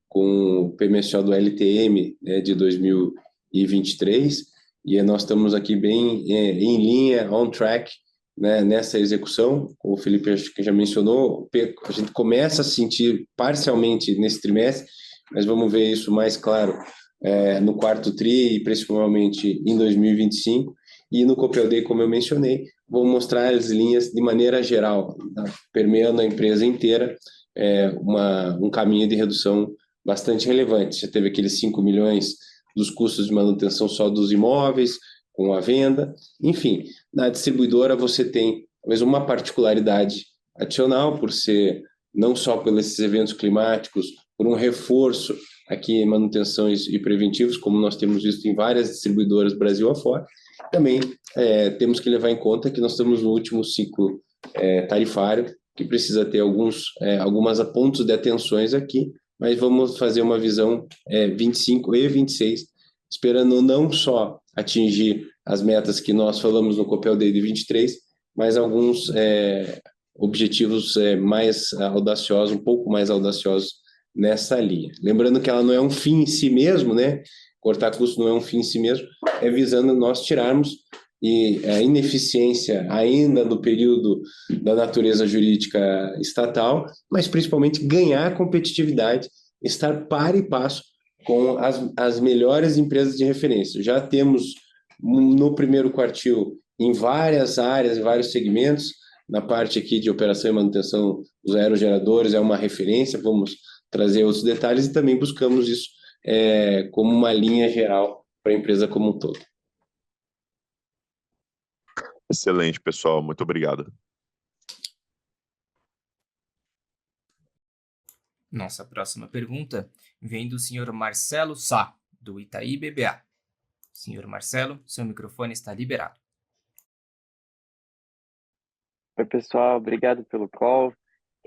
com o PMSO do LTM, né, de 2023, e nós estamos aqui bem em linha, on track, né, nessa execução. Como o Felipe acho que já mencionou, a gente começa a sentir parcialmente nesse trimestre, mas vamos ver isso mais claro no quarto TRI e principalmente em 2025. E no Copel Day, como eu mencionei, vou mostrar as linhas de maneira geral, tá? Permeando a empresa inteira, um caminho de redução bastante relevante. Já teve aqueles 5 milhões dos custos de manutenção só dos imóveis, com a venda. Enfim, na distribuidora você tem talvez uma particularidade adicional, por ser não só pelos eventos climáticos, por um reforço aqui em manutenções e preventivos, como nós temos visto em várias distribuidoras Brasil afora. Também temos que levar em conta que nós estamos no último ciclo tarifário, que precisa ter algumas pontos de atenções aqui, mas vamos fazer uma visão 25 e 26, esperando não só atingir as metas que nós falamos no Copel Day de 23, mas alguns objetivos mais audaciosos, um pouco mais audaciosos nessa linha. Lembrando que ela não é um fim em si mesmo, né? Cortar custo não é um fim em si mesmo, é visando nós tirarmos a ineficiência ainda do período da natureza jurídica estatal, mas principalmente ganhar competitividade, estar par e passo com as melhores empresas de referência. Já temos no primeiro quartil em várias áreas, em vários segmentos, na parte aqui de operação e manutenção dos aerogeradores é uma referência, vamos trazer outros detalhes e também buscamos isso como uma linha geral para a empresa como um todo. Excelente, pessoal. Muito obrigado. Nossa próxima pergunta vem do senhor Marcelo Sá, do Itaí BBA. Senhor Marcelo, seu microfone está liberado. Oi, pessoal. Obrigado pelo call.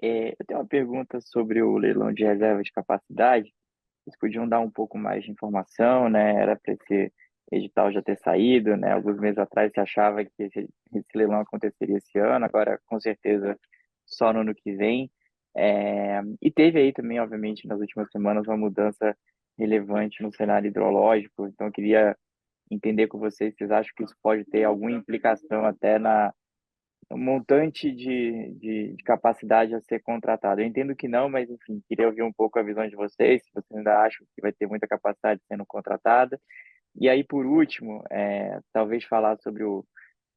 Eu tenho uma pergunta sobre o leilão de reserva de capacidade. Vocês podiam dar um pouco mais de informação, né? Era para esse edital já ter saído, né? Alguns meses atrás se achava que esse leilão aconteceria esse ano, agora com certeza só no ano que vem. E teve aí também, obviamente, nas últimas semanas uma mudança relevante no cenário hidrológico, então eu queria entender com vocês, vocês acham que isso pode ter alguma implicação até no montante de capacidade a ser contratado? Eu entendo que não, mas enfim, queria ouvir um pouco a visão de vocês, se vocês ainda acham que vai ter muita capacidade sendo contratada. E aí, por último, talvez falar sobre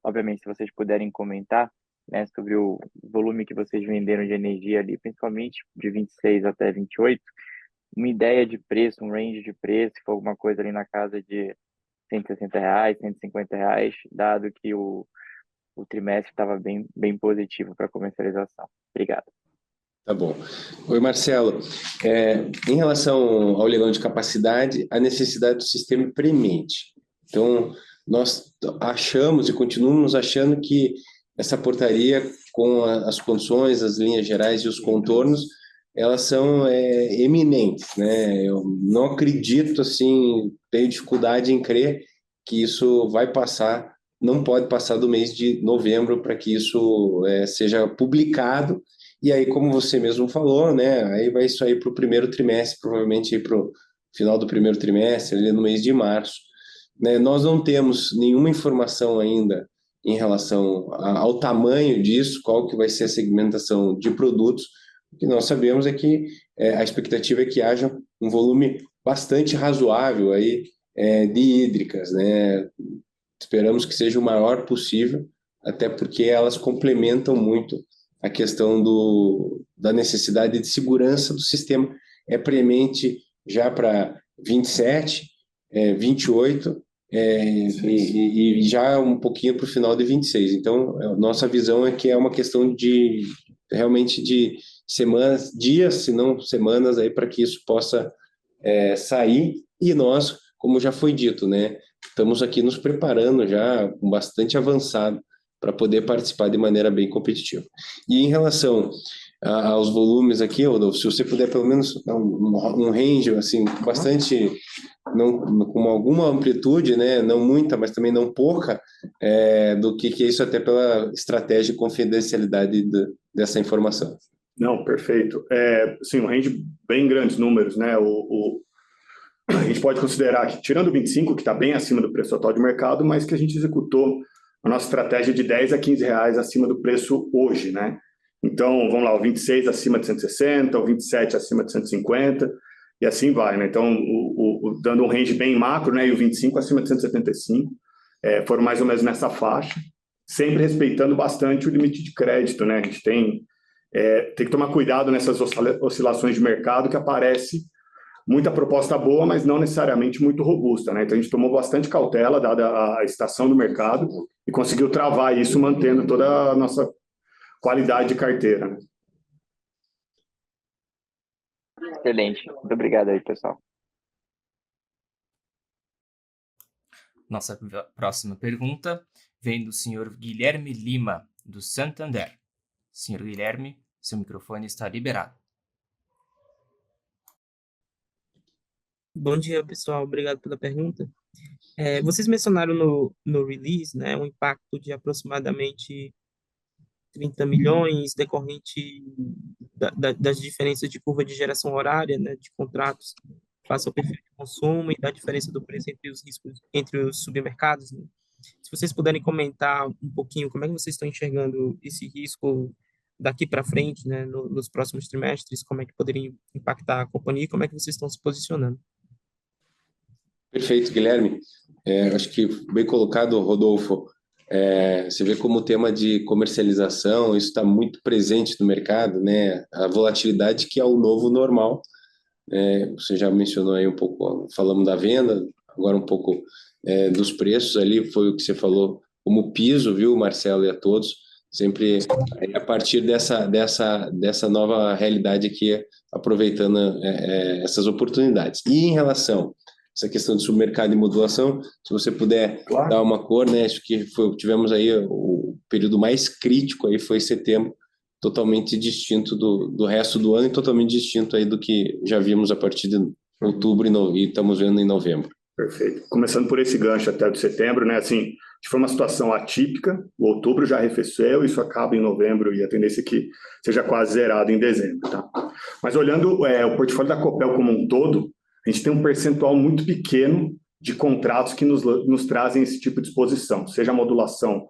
obviamente, se vocês puderem comentar, né, sobre o volume que vocês venderam de energia ali, principalmente de 26 até 28, uma ideia de preço, um range de preço, se for alguma coisa ali na casa de R$160, R$150, dado que o trimestre estava bem positivo para comercialização. Obrigado. Tá bom. Oi, Marcelo. Em relação ao leilão de capacidade, a necessidade do sistema é premente. Então, nós achamos e continuamos achando que essa portaria, com as condições, as linhas gerais e os contornos, elas são eminentes, né? Eu não acredito, assim, tenho dificuldade em crer que isso vai passar, não pode passar do mês de novembro para que isso seja publicado. E aí, como você mesmo falou, né, aí vai isso aí para o primeiro trimestre, provavelmente para o final do primeiro trimestre, ali no mês de março. Né, nós não temos nenhuma informação ainda em relação ao tamanho disso, qual que vai ser a segmentação de produtos. O que nós sabemos é que a expectativa é que haja um volume bastante razoável aí, de hídricas, né? Esperamos que seja o maior possível, até porque elas complementam muito a questão da necessidade de segurança do sistema. É premente já para 27, 28 e já um pouquinho para o final de 26. Então, nossa visão é que é uma questão de realmente de semanas, dias, se não semanas, aí para que isso possa sair. E nós, como já foi dito, né, estamos aqui nos preparando já com bastante avançado para poder participar de maneira bem competitiva. E em relação aos volumes aqui, Rodolfo, se você puder pelo menos dar um range, assim, bastante, não, com alguma amplitude, né, não muita, mas também não pouca, do que é isso, até pela estratégia de confidencialidade dessa informação. Não, perfeito. Sim, um range bem grandes números, né? A gente pode considerar que, tirando o 25, que está bem acima do preço atual de mercado, mas que a gente executou a nossa estratégia de 10 a 15 reais acima do preço hoje, né? Então, vamos lá, o 26 acima de 160, o 27 acima de 150, e assim vai, né? Então, dando um range bem macro, né? E o 25 acima de 175, foram mais ou menos nessa faixa, sempre respeitando bastante o limite de crédito, né? A gente tem que tomar cuidado nessas oscilações de mercado, que aparece muita proposta boa, mas não necessariamente muito robusta, né? Então, a gente tomou bastante cautela, dada a estação do mercado, e conseguiu travar isso, mantendo toda a nossa qualidade de carteira. Né? Excelente. Muito obrigado aí, pessoal. Nossa próxima pergunta vem do senhor Guilherme Lima, do Santander. Senhor Guilherme, seu microfone está liberado. Bom dia, pessoal. Obrigado pela pergunta. Vocês mencionaram no release, né, um impacto de aproximadamente 30 milhões decorrente das diferenças de curva de geração horária, né, de contratos face ao perfil de consumo e da diferença do preço entre os riscos entre os submercados. Né? Se vocês puderem comentar um pouquinho como é que vocês estão enxergando esse risco daqui para frente, né, nos próximos trimestres, como é que poderia impactar a companhia e como é que vocês estão se posicionando. Perfeito, Guilherme. Acho que bem colocado, Rodolfo. Você vê como o tema de comercialização, isso está muito presente no mercado, né? A volatilidade que é o novo normal. Você já mencionou aí um pouco, falamos da venda, agora um pouco dos preços ali, foi o que você falou como piso, viu, Marcelo, e a todos, sempre a partir dessa nova realidade aqui, aproveitando essas oportunidades. E em relação essa questão de submercado e modulação, se você puder dar uma cor, né? Acho que tivemos aí o período mais crítico aí foi setembro, totalmente distinto do resto do ano e totalmente distinto aí do que já vimos a partir de outubro e estamos vendo em novembro. Perfeito. Começando por esse gancho até de setembro, né? Assim, foi uma situação atípica. O outubro já arrefeceu, isso acaba em novembro e a tendência é que seja quase zerado em dezembro, tá? Mas olhando o portfólio da Copel como um todo, a gente tem um percentual muito pequeno de contratos que nos trazem esse tipo de exposição, seja a modulação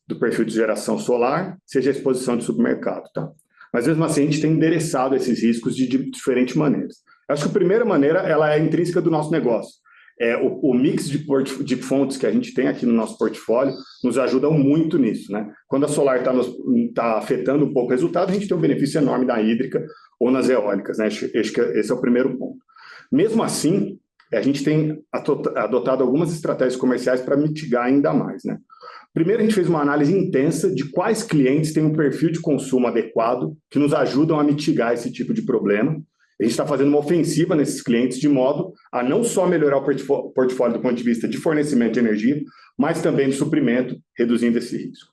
do perfil de geração solar, seja a exposição de supermercado, tá? Mas mesmo assim, a gente tem endereçado esses riscos de diferentes maneiras. Eu acho que a primeira maneira, ela é intrínseca do nosso negócio. O mix de fontes que a gente tem aqui no nosso portfólio nos ajuda muito nisso, né? Quando a solar está afetando um pouco o resultado, a gente tem um benefício enorme na hídrica ou nas eólicas, né? Acho que esse é o primeiro ponto. Mesmo assim, a gente tem adotado algumas estratégias comerciais para mitigar ainda mais, né? Primeiro, a gente fez uma análise intensa de quais clientes têm um perfil de consumo adequado que nos ajudam a mitigar esse tipo de problema. A gente está fazendo uma ofensiva nesses clientes de modo a não só melhorar o portfólio do ponto de vista de fornecimento de energia, mas também de suprimento, reduzindo esse risco.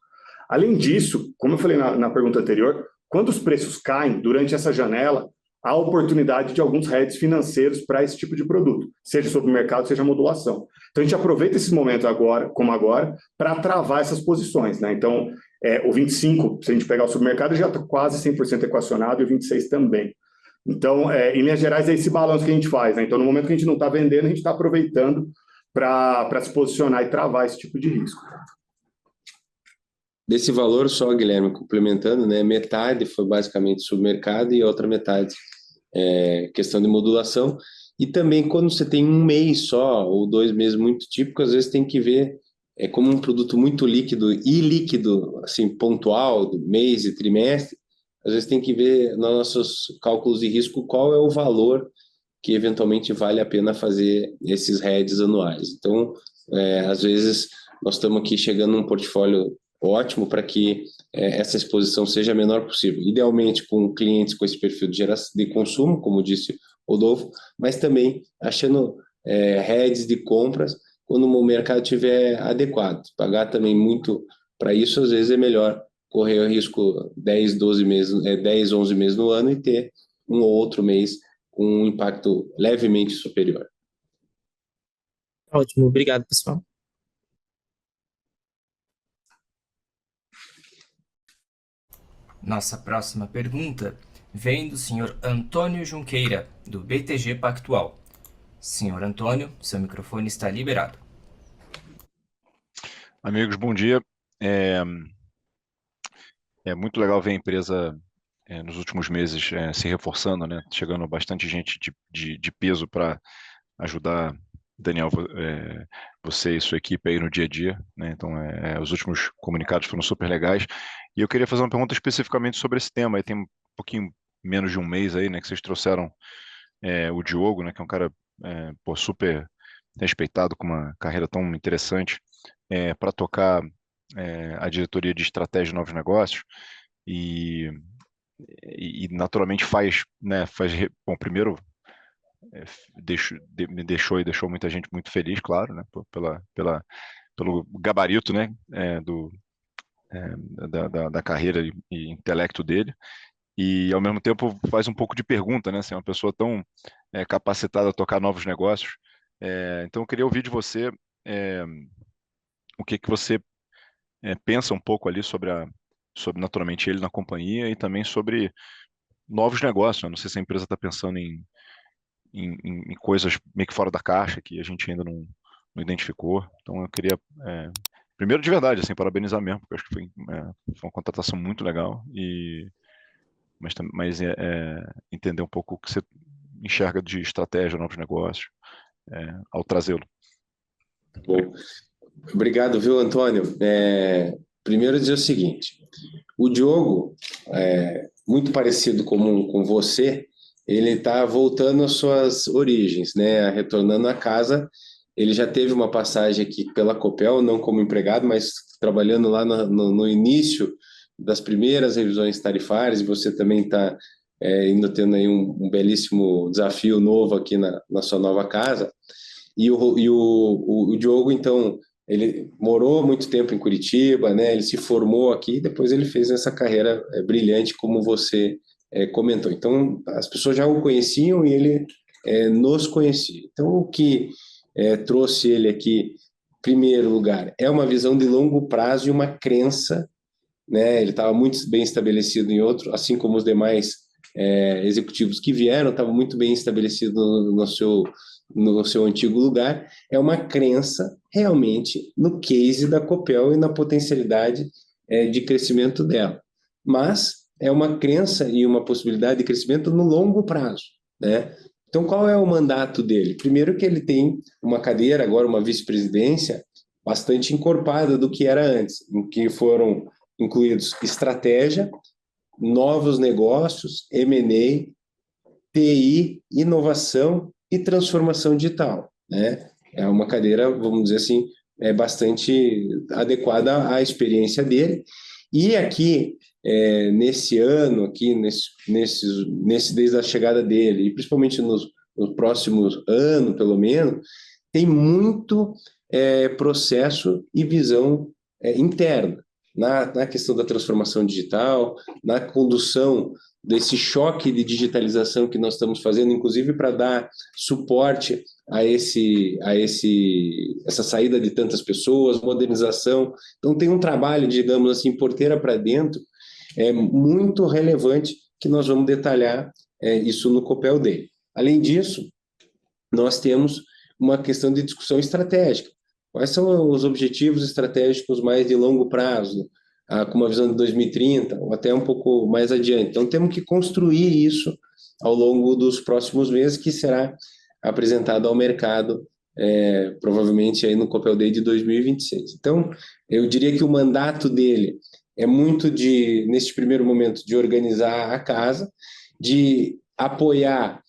Além disso, como eu falei na pergunta anterior, quando os preços caem durante essa janela, há oportunidade de alguns hedges financeiros para esse tipo de produto, seja sobre o mercado, seja modulação. Então, a gente aproveita esses momentos agora, para travar essas posições, né? Então, o 25, se a gente pegar o supermercado, já está quase 100% equacionado, e o 26 também. Então, em linhas gerais, é esse balanço que a gente faz, né? Então, no momento que a gente não está vendendo, a gente está aproveitando para se posicionar e travar esse tipo de risco. Desse valor só, Guilherme, complementando, né? Metade foi basicamente supermercado e outra metade questão de modulação. E também quando você tem um mês só ou 2 meses muito típico, às vezes tem que ver como um produto muito líquido e líquido, assim, pontual, do mês e trimestre, às vezes tem que ver nos nossos cálculos de risco qual é o valor que eventualmente vale a pena fazer esses hedges anuais. Então, às vezes nós estamos aqui chegando num portfólio ótimo para que essa exposição seja a menor possível. Idealmente com clientes com esse perfil de consumo, como disse o Rodolfo, mas também achando hedges de compras quando o mercado estiver adequado. Pagar também muito para isso, às vezes é melhor correr o risco 10, 12 meses, 10, 11 meses no ano e ter um ou outro mês com um impacto levemente superior. Ótimo, obrigado, pessoal. Nossa próxima pergunta vem do senhor Antônio Junqueira, do BTG Pactual. Senhor Antônio, seu microfone está liberado. Amigos, bom dia. É muito legal ver a empresa nos últimos meses se reforçando, né? Chegando bastante gente de peso para ajudar, Daniel, você e sua equipe aí no dia a dia, né? Então, os últimos comunicados foram super legais. E eu queria fazer uma pergunta especificamente sobre esse tema. Aí tem um pouquinho menos de um mês aí, né, que vocês trouxeram o Diogo, né, que é um cara super respeitado, com uma carreira tão interessante, para tocar a diretoria de estratégia de novos negócios e naturalmente bom, primeiro me deixou muita gente muito feliz, claro, né, pelo gabarito, né, da carreira e intelecto dele, e ao mesmo tempo faz um pouco de pergunta, né, ser uma pessoa tão capacitada a tocar novos negócios. Então eu queria ouvir de você o que você pensa um pouco ali sobre naturalmente ele na companhia e também sobre novos negócios, né? Não sei se a empresa está pensando em coisas meio que fora da caixa que a gente ainda não identificou. Então eu queria, primeiro de verdade, assim, parabenizar mesmo, porque eu acho que foi uma contratação muito legal, mas entender um pouco o que você enxerga de estratégia, novos negócios, ao trazê-lo. Bom, obrigado, viu, Antônio? Primeiro dizer o seguinte, o Diogo, muito parecido com você, ele está voltando às suas origens, né? Retornando à casa. Ele já teve uma passagem aqui pela Copel, não como empregado, mas trabalhando lá no início das primeiras revisões tarifárias, e você também está indo tendo aí um belíssimo desafio novo aqui na sua nova casa. E o Diogo, então, ele morou muito tempo em Curitiba, né? Ele se formou aqui, depois ele fez essa carreira brilhante, como você comentou. Então, as pessoas já o conheciam e ele nos conhecia. Então, o que trouxe ele aqui, em primeiro lugar, é uma visão de longo prazo e uma crença, né? Ele estava muito bem estabelecido em outro, assim como os demais executivos que vieram, estava muito bem estabelecido no seu antigo lugar. É uma crença realmente no case da Copel e na potencialidade de crescimento dela. Mas é uma crença e uma possibilidade de crescimento no longo prazo, né? Então, qual é o mandato dele? Primeiro que ele tem uma cadeira, agora uma vice-presidência, bastante encorpada do que era antes, em que foram incluídos estratégia, novos negócios, M&A, TI, inovação e transformação digital, né? É uma cadeira, vamos dizer assim, bastante adequada à experiência dele. E aqui, nesse ano, aqui, desde a chegada dele, e principalmente no próximo ano, pelo menos, tem muito processo e visão interna na questão da transformação digital, na condução desse choque de digitalização que nós estamos fazendo, inclusive para dar suporte a essa saída de tantas pessoas, modernização. Então tem um trabalho, digamos assim, porteira para dentro, muito relevante, que nós vamos detalhar isso no Copel Day. Além disso, nós temos uma questão de discussão estratégica. Quais são os objetivos estratégicos mais de longo prazo, com uma visão de 2030, ou até um pouco mais adiante? Então, temos que construir isso ao longo dos próximos meses, que será apresentado ao mercado, provavelmente aí no Copel Day de 2026. Então, eu diria que o mandato dele é muito neste primeiro momento, de organizar a casa, de apoiar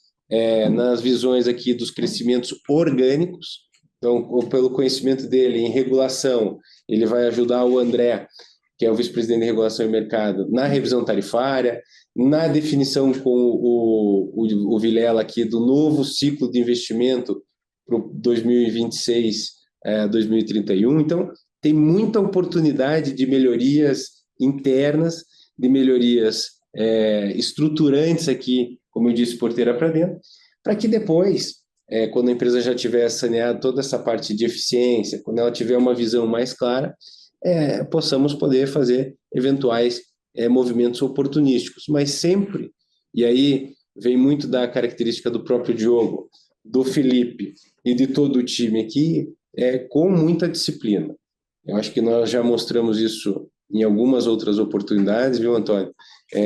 nas visões aqui dos crescimentos orgânicos. Então, pelo conhecimento dele em regulação, ele vai ajudar o André, que é o vice-presidente de regulação e mercado, na revisão tarifária, na definição com o Vilela aqui do novo ciclo de investimento para 2026 a 2031. Então, tem muita oportunidade de melhorias internas, de melhorias estruturantes aqui, como eu disse, porteira para dentro, para que depois, quando a empresa já tiver saneado toda essa parte de eficiência, quando ela tiver uma visão mais clara, possamos poder fazer eventuais movimentos oportunísticos, mas sempre, e aí vem muito da característica do próprio Diogo, do Felipe e de todo o time aqui, com muita disciplina. Eu acho que nós já mostramos isso em algumas outras oportunidades, viu, Antônio?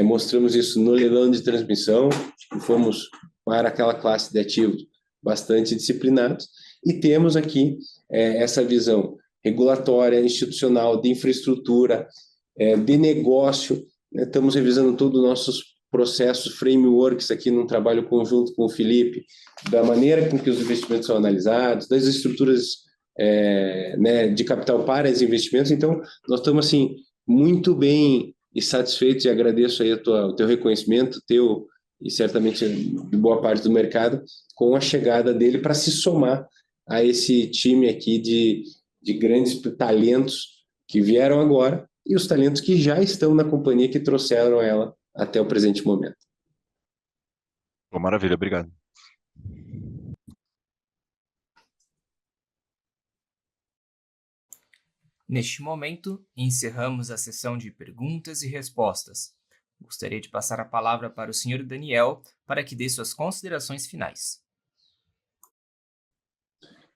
Mostramos isso no leilão de transmissão, que fomos para aquela classe de ativos bastante disciplinados, e temos aqui essa visão regulatória, institucional, de infraestrutura, de negócio, né? Estamos revisando todos os nossos processos, frameworks aqui num trabalho conjunto com o Felipe, da maneira com que os investimentos são analisados, das estruturas né, de capital para os investimentos. Então, nós estamos assim muito bem e satisfeitos, e agradeço aí o teu reconhecimento, teu e certamente de boa parte do mercado, com a chegada dele para se somar a esse time aqui de grandes talentos que vieram agora e os talentos que já estão na companhia, que trouxeram ela até o presente momento. Maravilha, obrigado. Neste momento, encerramos a sessão de perguntas e respostas. Gostaria de passar a palavra para o Sr. Daniel para que dê suas considerações finais.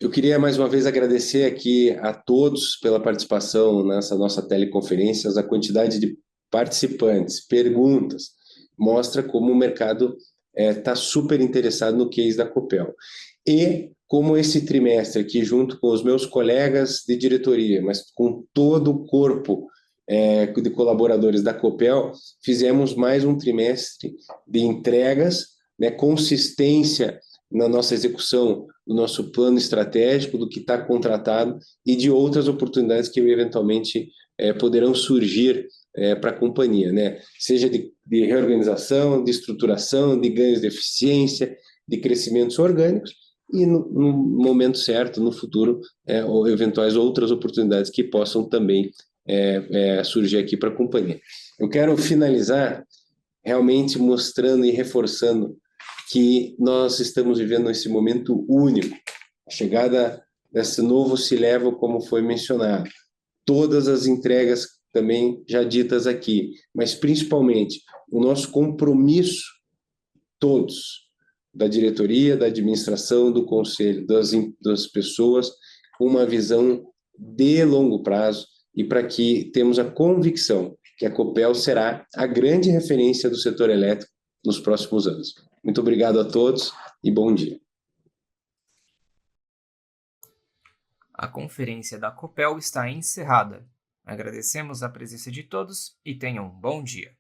Eu queria mais uma vez agradecer aqui a todos pela participação nessa nossa teleconferência. A quantidade de participantes, perguntas, mostra como o mercado está super interessado no case da Copel. E como esse trimestre aqui, junto com os meus colegas de diretoria, mas com todo o corpo de colaboradores da Copel, fizemos mais um trimestre de entregas, né, consistência na nossa execução do nosso plano estratégico, do que está contratado e de outras oportunidades que eventualmente poderão surgir para a companhia, né? Seja de reorganização, de estruturação, de ganhos de eficiência, de crescimentos orgânicos e no momento certo, no futuro, ou eventuais outras oportunidades que possam também surgir aqui para a companhia. Eu quero finalizar realmente mostrando e reforçando que nós estamos vivendo esse momento único, a chegada desse novo C-Level, como foi mencionado, todas as entregas também já ditas aqui, mas principalmente o nosso compromisso, todos, da diretoria, da administração, do conselho, das pessoas, com uma visão de longo prazo e para que temos a convicção que a Copel será a grande referência do setor elétrico nos próximos anos. Muito obrigado a todos e bom dia. A conferência da Copel está encerrada. Agradecemos a presença de todos e tenham um bom dia.